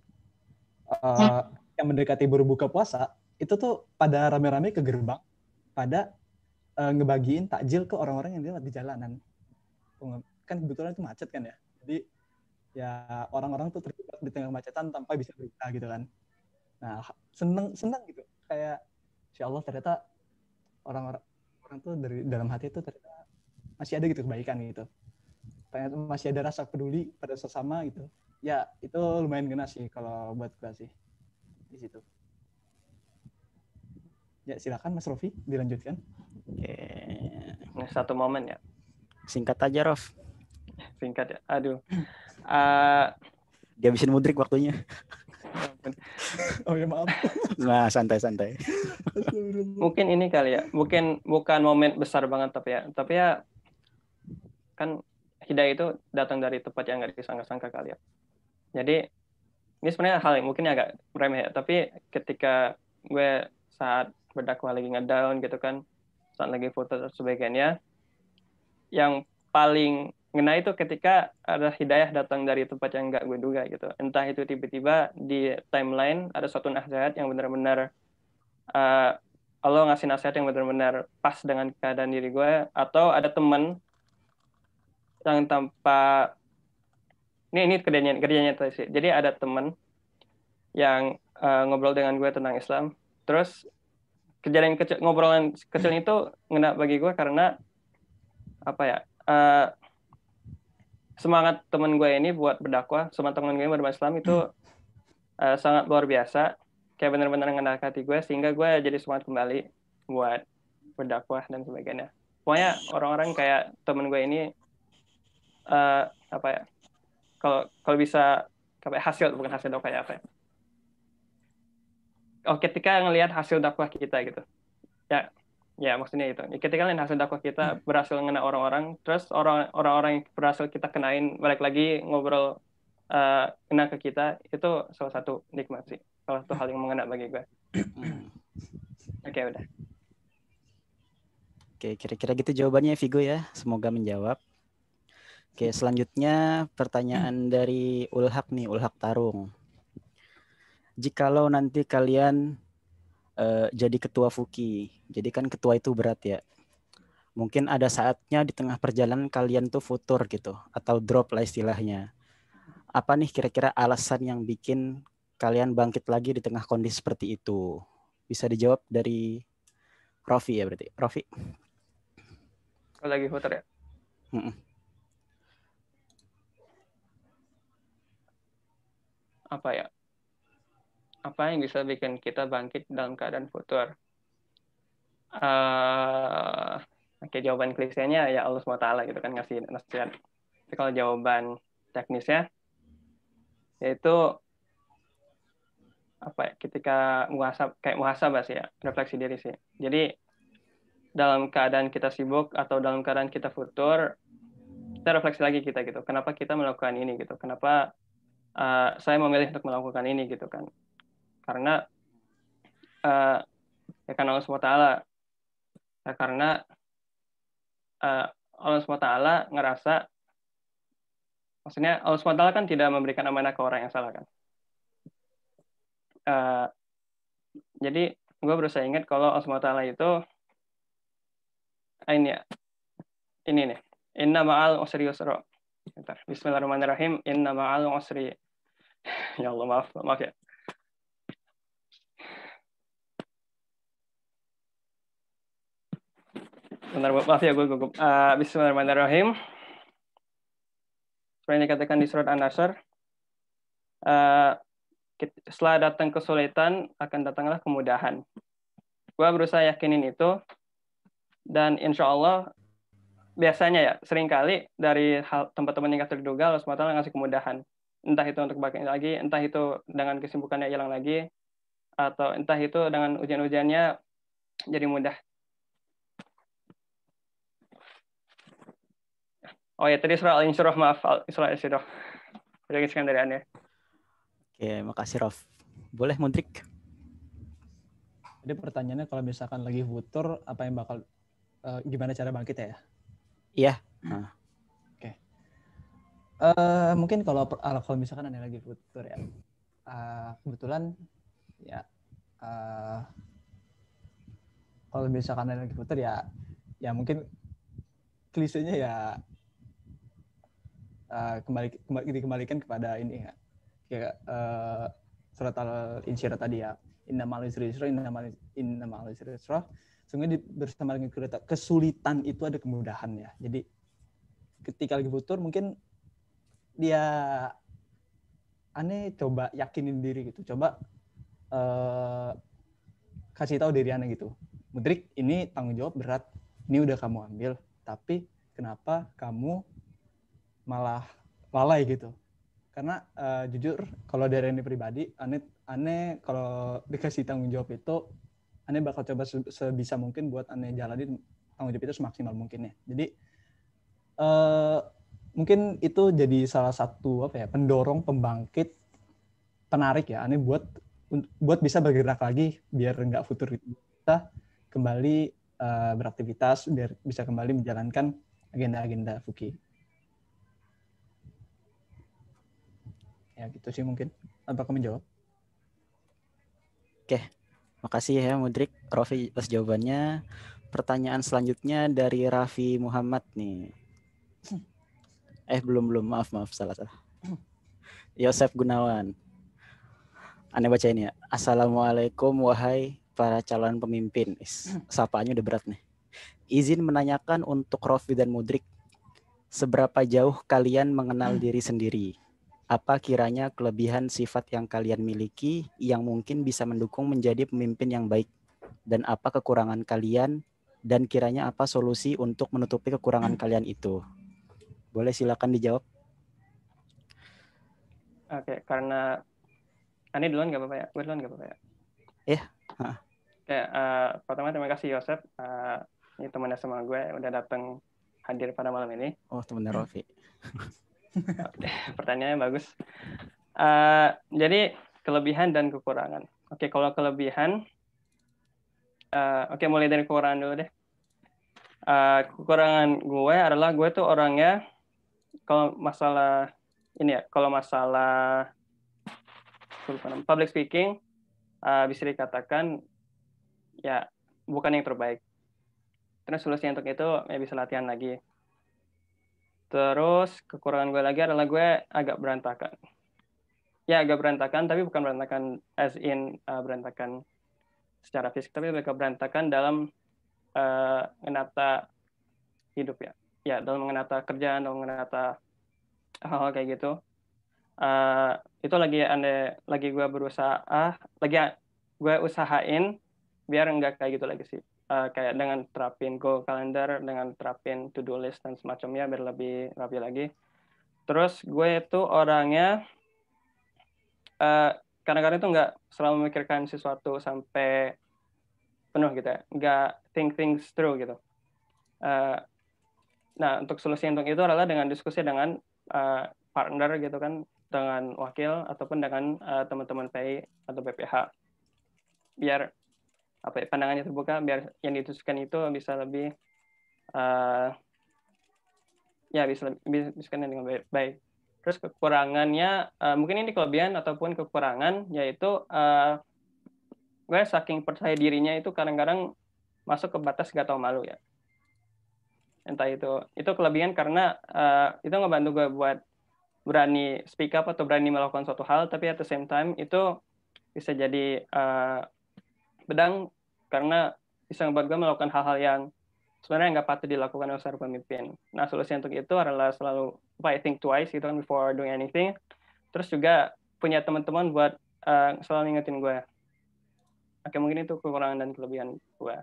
S2: yang mendekati berbuka puasa itu tuh pada rame-rame ke gerbang, pada ngebagiin takjil ke orang-orang yang lewat di jalanan. Kan kebetulan itu macet kan ya, jadi ya orang-orang tuh terjebak di tengah macetan tanpa bisa berita gitu kan. Nah, seneng gitu, kayak insya Allah ternyata orang-orang tuh dari dalam hati itu ternyata masih ada gitu kebaikan gitu, ternyata masih ada rasa peduli pada sesama gitu. Ya itu lumayan kena sih kalau buat gue sih di situ. Ya silakan Mas Rofi dilanjutkan.
S4: Nah, satu momen ya.
S3: Singkat aja, Rof.
S4: Singkat ya. Aduh.
S3: Dihabisin Mudrik waktunya.
S2: Oh ya maaf.
S3: Nah, santai-santai.
S4: Mungkin ini kali ya. Bukan momen besar banget tapi ya kan hidayah itu datang dari tempat yang nggak disangka-sangka kali ya. Jadi ini sebenarnya hal yang mungkin agak remeh ya, tapi ketika gue saat berdakwah lagi ngedown gitu kan, saat lagi foto dan sebagainya, yang paling ngena itu ketika ada hidayah datang dari tempat yang nggak gue duga gitu. Entah itu tiba-tiba di timeline ada suatu nasihat yang benar-benar Allah ngasih nasihat yang benar-benar pas dengan keadaan diri gue, atau ada teman yang tanpa ini kerjanya sih. Jadi ada teman yang ngobrol dengan gue tentang Islam, terus kejadian kecil, ngobrolan kecil itu ngena bagi gue karena apa ya, semangat teman gue ini buat berdakwah, semangat teman gue yang berislam itu sangat luar biasa, kayak benar-benar ngena hati gue, sehingga gue jadi semangat kembali buat berdakwah dan sebagainya. Pokoknya orang-orang kayak teman gue ini apa ya, kalau bisa kayak hasil, bukan hasil dakwah ya, apa ya, ketika ngelihat hasil dakwah kita gitu ya maksudnya itu, ketika ngelihat hasil dakwah kita berhasil ngena orang-orang, terus orang-orang yang berhasil kita kenain balik lagi ngobrol kena ke kita, itu salah satu nikmat sih, salah satu hal yang mengena bagi gue. Oke, udah.
S3: Oke, kira-kira gitu jawabannya Vigo ya, semoga menjawab. Oke, selanjutnya pertanyaan dari Ulhak Tarung. Jikalau nanti kalian jadi ketua Fuki, jadi kan ketua itu berat ya. mungkin ada saatnya di tengah perjalanan kalian tuh futur gitu, atau drop lah istilahnya. Apa nih kira-kira alasan yang bikin kalian bangkit lagi di tengah kondisi seperti itu? Bisa dijawab dari Rofi ya berarti. Rofi.
S4: Kalau lagi futur ya.
S3: Mm-mm.
S4: Apa ya? Apa yang bisa bikin kita bangkit dalam keadaan futur? Oke, jawaban klisenya ya Allah SWT gitu kan, ngasih nasihat. Tapi kalau jawaban teknisnya yaitu apa ya, ketika muhasabah sih ya, refleksi diri sih. Jadi dalam keadaan kita sibuk atau dalam keadaan kita futur, kita refleksi lagi kita gitu. Kenapa kita melakukan ini gitu? Kenapa saya memilih untuk melakukan ini gitu kan? Karena ya karena Allah SWT. Ya, karena Allah SWT ngerasa, maksudnya Allah SWT kan tidak memberikan amanah ke orang yang salah kan. Jadi gue berusaha ingat kalau Allah SWT itu ini ya, ini nih, inna ma'al usri yusra. Bentar. Bismillahirrahmanirrahim, inna ma'al usri. Ya Allah, maaf ya. Bentar, maaf ya, gue gugup. Bismillahirrahmanirrahim. Seperti yang dikatakan di surat An-Nasr, setelah datang kesulitan, akan datanglah kemudahan. Gue berusaha yakinin itu, dan insya Allah, biasanya ya, seringkali dari tempat-tempat yang gak terduga, Allah SWT ngasih kemudahan. Entah itu untuk bangkit lagi, entah itu dengan kesibukannya hilang lagi, atau entah itu dengan ujian-ujiannya jadi mudah. Oh ya, tadi surah Al-Insyirah, maaf, surah Al-Insyirah. Jadi sekian dari Anda.
S3: Oke, makasih Rof. Boleh Mudrik?
S2: Jadi pertanyaannya kalau misalkan lagi futur, apa yang bakal gimana cara bangkit ya?
S3: Iya.
S2: Oke. Mungkin kalau misalkan Anda lagi futur ya, kebetulan ya kalau misalkan Anda lagi futur ya mungkin klisenya ya dikembalikan kepada ini ya, kayak surat Al-Insyirah tadi ya, inna ma'al usri yusra, inna ma'al usri yusra. Sungguh bersama dengan kesulitan itu ada kemudahan ya. Jadi ketika lagi futur mungkin dia aneh coba yakinin diri gitu, coba kasih tahu diri aneh gitu, Mudrik, ini tanggung jawab berat, ini udah kamu ambil, tapi kenapa kamu malah lalai gitu? Karena jujur kalau dari aneh pribadi, aneh kalau dikasih tanggung jawab itu, aneh bakal coba sebisa mungkin buat aneh jalanin tanggung jawab itu semaksimal mungkin ya. Jadi mungkin itu jadi salah satu pendorong, pembangkit, penarik ya aneh buat bisa bergerak lagi biar nggak futur itu, kita kembali beraktivitas, biar bisa kembali menjalankan agenda-agenda Fuki. Ya gitu sih mungkin. Apakah menjawab?
S3: Oke, makasih ya Mudrik, Rofi atas jawabannya. Pertanyaan selanjutnya dari Raffi Muhammad nih. Belum, maaf, salah. Yosef Gunawan. Aneh bacain ya. Assalamualaikum wahai para calon pemimpin. Sapaannya udah berat nih. Izin menanyakan untuk Rofi dan Mudrik, seberapa jauh kalian mengenal diri sendiri? Apa kiranya kelebihan sifat yang kalian miliki yang mungkin bisa mendukung menjadi pemimpin yang baik? Dan apa kekurangan kalian? Dan kiranya apa solusi untuk menutupi kekurangan kalian itu? Boleh silakan dijawab.
S4: Oke, karena Ani duluan nggak apa-apa ya? Gue duluan nggak apa-apa ya?
S3: Iya.
S4: Oke, pertama terima kasih Yosef. Ini temannya sama gue udah datang hadir pada malam ini.
S3: Oh, temannya Rofi.
S4: Pertanyaannya bagus. Jadi kelebihan dan kekurangan. Oke, kalau kelebihan, mulai dari kekurangan dulu deh. Kekurangan gue adalah gue tuh orangnya kalau masalah public speaking bisa dikatakan ya bukan yang terbaik. Terus solusi untuk itu ya bisa latihan lagi. Terus kekurangan gue lagi adalah gue agak berantakan. Ya agak berantakan, tapi bukan berantakan as in berantakan secara fisik, tapi lebih ke berantakan dalam menata hidup ya. Ya dalam menata kerjaan, dalam menata hal-hal kayak gitu. Itu lagi gue berusaha, lagi gue usahain biar enggak kayak gitu lagi sih. Kayak dengan terapin goal calendar, dengan terapin to-do list dan semacamnya biar lebih rapi lagi. Terus gue itu orangnya kadang-kadang itu nggak selalu memikirkan sesuatu sampai penuh gitu ya, nggak think things through gitu. Nah, untuk solusi untuk itu adalah dengan diskusi dengan partner gitu kan, dengan wakil ataupun dengan teman-teman PI atau BPH, biar pandangannya terbuka, biar yang ditusukkan itu bisa lebih bisa dengan baik. Terus kekurangannya mungkin ini kelebihan ataupun kekurangan, yaitu gue saking percaya dirinya itu kadang-kadang masuk ke batas gak tahu malu ya. Entah itu kelebihan karena itu ngebantu gue buat berani speak up atau berani melakukan suatu hal, tapi at the same time itu bisa jadi pedang karena bisa ngebuat gue melakukan hal-hal yang sebenarnya nggak patut dilakukan oleh seorang pemimpin. Nah, solusi untuk itu adalah selalu think twice gitu kan before doing anything. Terus juga punya teman-teman buat selalu ngingetin gue. Oke, mungkin itu kekurangan dan kelebihan gue.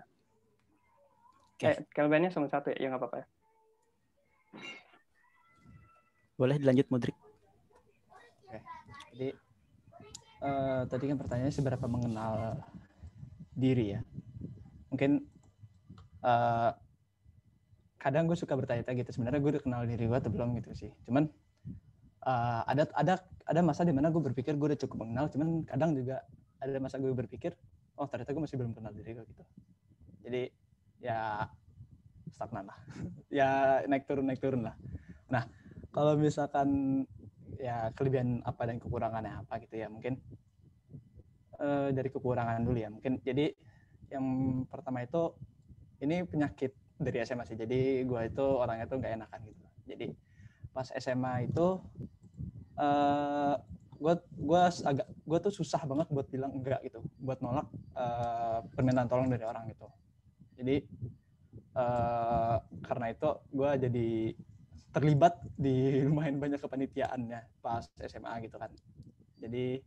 S4: Kelebihannya cuma satu ya nggak apa-apa ya.
S3: Boleh dilanjut, Mudrik.
S2: Oke. Jadi tadi kan pertanyaannya seberapa mengenal diri ya. Mungkin kadang gue suka bertanya-tanya gitu, sebenarnya gue udah kenal diri gue atau belum gitu sih. Cuman ada masa di mana gue berpikir gue udah cukup mengenal, cuman kadang juga ada masa gue berpikir, oh ternyata gue masih belum kenal diri gue gitu. Jadi ya stagnan lah. Ya naik turun lah. Nah, kalau misalkan ya kelebihan apa dan kekurangannya apa gitu ya, mungkin dari kekurangan dulu ya. Mungkin jadi yang pertama itu ini penyakit dari SMA sih. Jadi gue itu orangnya tuh gak enakan gitu. Jadi pas SMA itu gue tuh susah banget buat bilang enggak gitu, buat nolak permintaan tolong dari orang gitu. Jadi karena itu gue jadi terlibat di lumayan banyak kepanitiaannya pas SMA gitu kan. Jadi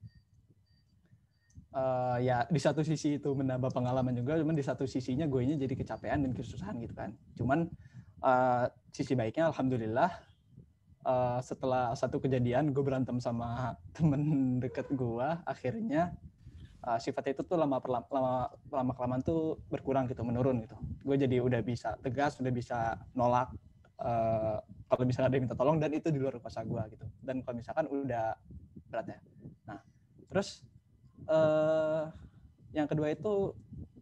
S2: ya di satu sisi itu menambah pengalaman juga, cuman di satu sisinya gue jadi kecapean dan kesusahan gitu kan. Cuman sisi baiknya alhamdulillah setelah satu kejadian gue berantem sama temen deket gue, akhirnya sifat itu tuh lama kelamaan tuh berkurang gitu, menurun gitu. Gue jadi udah bisa tegas, udah bisa nolak kalau misalnya ada yang minta tolong, dan itu di luar kuasa gue gitu. Dan kalau misalkan udah berat ya. Nah, terus yang kedua itu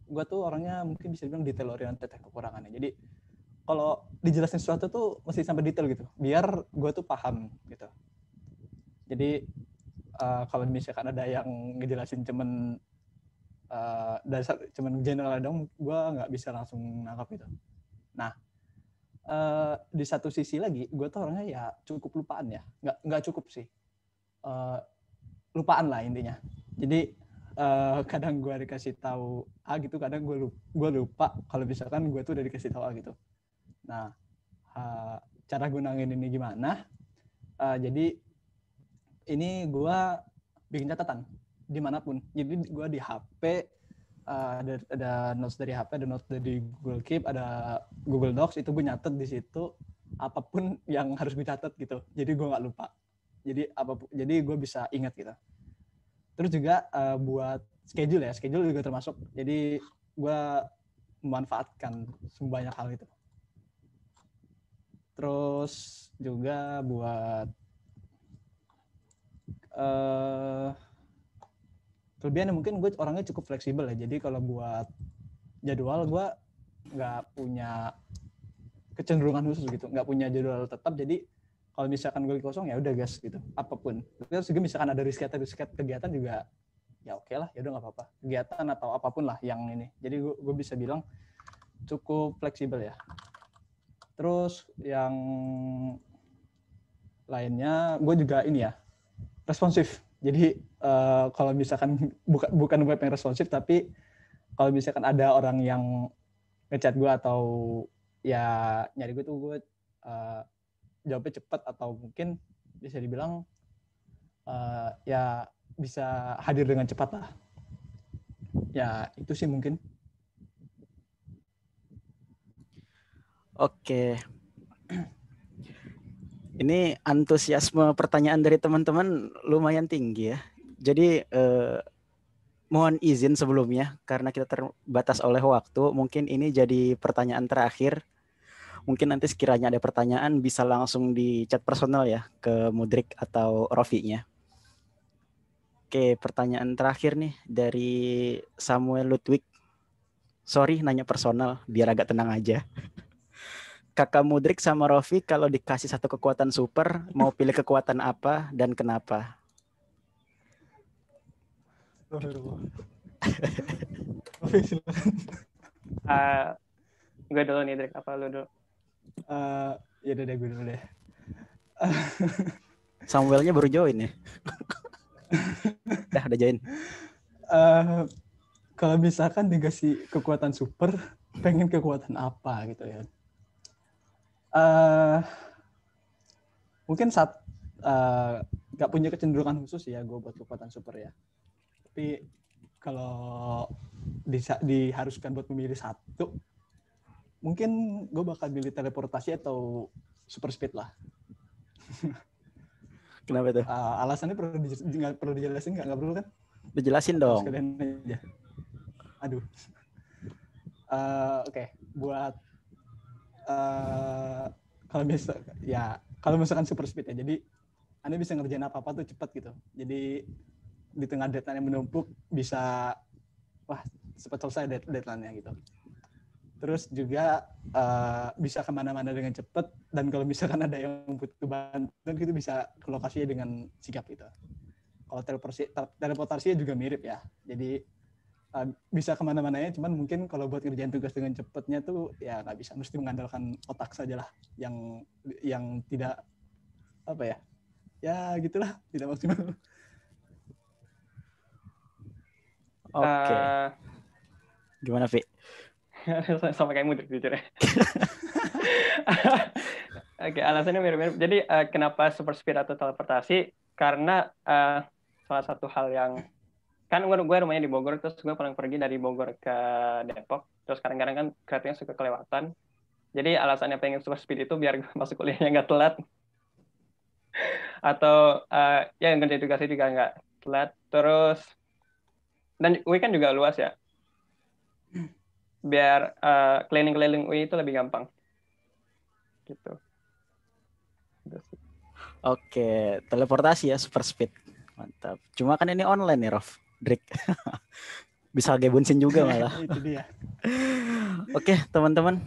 S2: gue tuh orangnya mungkin bisa dibilang detail oriented kekurangannya. Jadi kalau dijelasin sesuatu tuh mesti sampai detail gitu, biar gue tuh paham gitu. Jadi kalau misalkan ada yang ngejelasin cuman general dong, gue nggak bisa langsung nangkap gitu. Nah, di satu sisi lagi gue tuh orangnya ya cukup lupaan ya, nggak cukup sih, lupaan lah intinya. Jadi kadang gue dikasih tahu A gitu, kadang gue lupa kalau misalkan gue tuh udah dikasih tahu A gitu. Nah, cara gue nangin ini gimana? Jadi ini gue bikin catatan dimanapun. Jadi gue di HP ada notes dari HP, ada notes dari Google Keep, ada Google Docs, itu gue nyatet di situ apapun yang harus gue catat gitu. Jadi gue nggak lupa. Jadi gue bisa ingat gitu. Terus juga buat schedule juga termasuk. Jadi gue memanfaatkan sebanyak hal itu. Terus juga buat kelebihannya mungkin gue orangnya cukup fleksibel ya. Jadi kalau buat jadwal gue nggak punya kecenderungan khusus gitu, nggak punya jadwal tetap. Jadi kalau misalkan gue kosong ya udah gas gitu, apapun. Terus juga misalkan ada riset kegiatan juga ya oke lah, ya udah nggak apa-apa, kegiatan atau apapun lah yang ini. Jadi gue bisa bilang cukup fleksibel ya. Terus yang lainnya gue juga ini ya, responsif. Jadi kalau misalkan bukan web yang responsif, tapi kalau misalkan ada orang yang ngechat gue atau ya nyari gue tuh gue jawabnya cepat, atau mungkin bisa dibilang ya bisa hadir dengan cepat lah. Ya itu sih mungkin.
S3: Oke. Ini antusiasme pertanyaan dari teman-teman lumayan tinggi ya. Jadi mohon izin sebelumnya karena kita terbatas oleh waktu. Mungkin ini jadi pertanyaan terakhir. Mungkin nanti sekiranya ada pertanyaan bisa langsung di chat personal ya ke Mudrik atau Rofi-nya. Oke, pertanyaan terakhir nih dari Samuel Ludwig. Sorry nanya personal biar agak tenang aja. Kakak Mudrik sama Rofi kalau dikasih satu kekuatan super, mau pilih kekuatan apa dan kenapa?
S2: Rofi silakan.
S4: Gue dulu nih, Drik. Apa lu dulu?
S2: Ya udah gue dulu deh.
S3: Samuelnya baru join ya? Udah join.
S2: Kalau misalkan dikasih kekuatan super, pengen kekuatan apa gitu ya? Mungkin saat nggak punya kecenderungan khusus ya gue buat kekuatan super ya. Tapi kalau diharuskan buat memilih satu, mungkin gue bakal pilih teleportasi atau super speed lah.
S3: Kenapa tuh?
S2: Alasannya perlu dijelasin nggak perlu kan?
S3: Dijelasin dong.
S2: Sekalian aja. Aduh. Oke. Buat kalau misalkan super speed ya, jadi Anda bisa ngerjain apa-apa tuh cepat gitu. Jadi di tengah deadline yang menumpuk bisa cepat selesai deadline-nya gitu. Terus juga bisa kemana-mana dengan cepat, dan kalau misalkan ada yang butuh bantuan gitu bisa ke lokasinya dengan sigap gitu. Kalau teleportasinya juga mirip ya. Jadi bisa kemana-mananya, cuman mungkin kalau buat kerjaan tugas dengan cepatnya tuh ya nggak bisa, mesti mengandalkan otak saja lah yang tidak gitulah, tidak maksimal.
S3: Oke. Gimana, Vi?
S4: Sama kayak Mudrik jujur ya. Oke, alasannya mirip-mirip. Jadi kenapa super speed atau teleportasi? Karena salah satu hal yang kan gue rumahnya di Bogor, terus gue paling pergi dari Bogor ke Depok, terus kadang-kadang kan keretanya suka kelewatan. Jadi alasannya pengen super speed itu biar masuk kuliahnya nggak telat, atau ya ngerjain tugasnya juga nggak telat. Terus dan UI kan juga luas ya, biar keliling-keliling UI itu lebih gampang gitu.
S3: Oke, teleportasi ya, super speed. Mantap. Cuma kan ini online nih, Rof. Drik. Bisa gebunsin juga malah.
S2: Itu dia.
S3: Oke, teman-teman.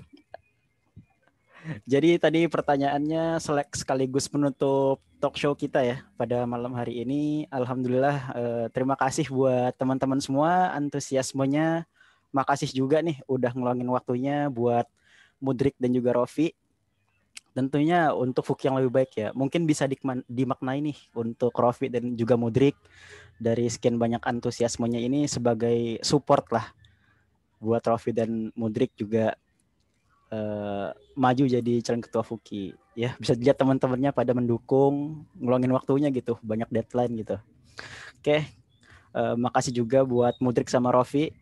S3: Jadi tadi pertanyaannya sekaligus menutup talk show kita ya pada malam hari ini. Alhamdulillah, terima kasih buat teman-teman semua antusiasmenya. Makasih juga nih udah ngeluangin waktunya buat Mudrik dan juga Rofi. Tentunya untuk Fuki yang lebih baik ya. Mungkin bisa dimaknai nih untuk Rofi dan juga Mudrik dari sekian banyak antusiasmenya ini sebagai support lah buat Rofi dan Mudrik juga maju jadi calon ketua Fuki. Ya, bisa dilihat teman-temannya pada mendukung, ngeluangin waktunya gitu, banyak deadline gitu. Oke, makasih juga buat Mudrik sama Rofi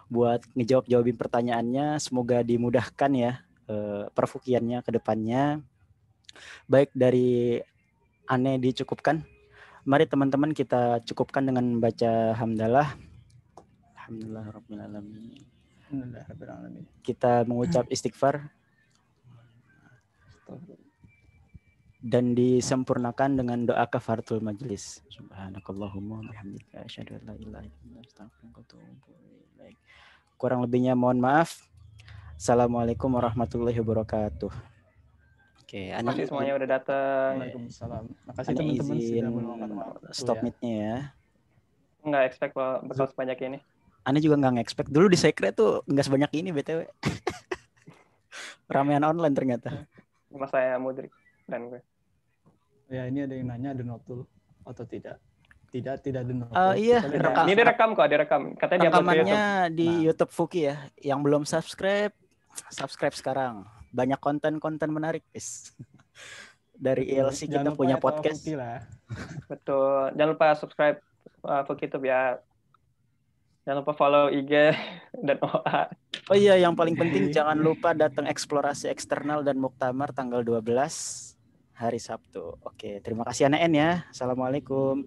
S3: buat ngejawabin pertanyaannya. Semoga dimudahkan ya perfukiannya ke depannya. Baik, dari Ane dicukupkan. Mari teman-teman kita cukupkan dengan membaca hamdalah. Alhamdulillahirrahmanirrahim. Kita mengucap istighfar dan disempurnakan dengan doa kafaratul majlis. Subhanakallahumma bihamdika asyhadu an la ilaha illa anta astaghfiruka wa atubu ilaik. Kurang lebihnya mohon maaf. Assalamualaikum warahmatullahi wabarakatuh. Oke,
S4: Terima kasih semuanya udah datang.
S2: Waalaikumsalam. Makasih teman-teman sudah meluangkan waktu.
S3: Stop meet-nya ya.
S4: Nggak expect bakal sebanyak ini.
S3: Aneh juga nggak nge-expect. Dulu di Secret tuh nggak sebanyak ini BTW. Ramean online ternyata.
S4: Sama saya Mudrik dan gue.
S2: Ya ini ada yang nanya ada notul atau tidak? Tidak ada notul.
S3: Iya,
S2: Kita lihat.
S3: rekam.
S4: Ini direkam kok, direkam. Katanya dia upload ke YouTube.
S3: Rekamannya di
S2: Nah.
S3: YouTube Fuki ya. Yang belum subscribe sekarang. Banyak konten-konten menarik, guys. Dari ILC kita
S2: Jangan lupa
S3: punya
S2: ya, tahu
S3: podcast.
S2: Fuki lah.
S4: Betul. Jangan lupa subscribe Fuki YouTube ya. Jangan lupa follow IG dan OA.
S3: Oh iya, yang paling penting
S2: Jadi-
S3: jangan lupa datang eksplorasi eksternal dan muktamar tanggal 12 hari Sabtu. Oke, terima kasih Ana N ya. Assalamualaikum.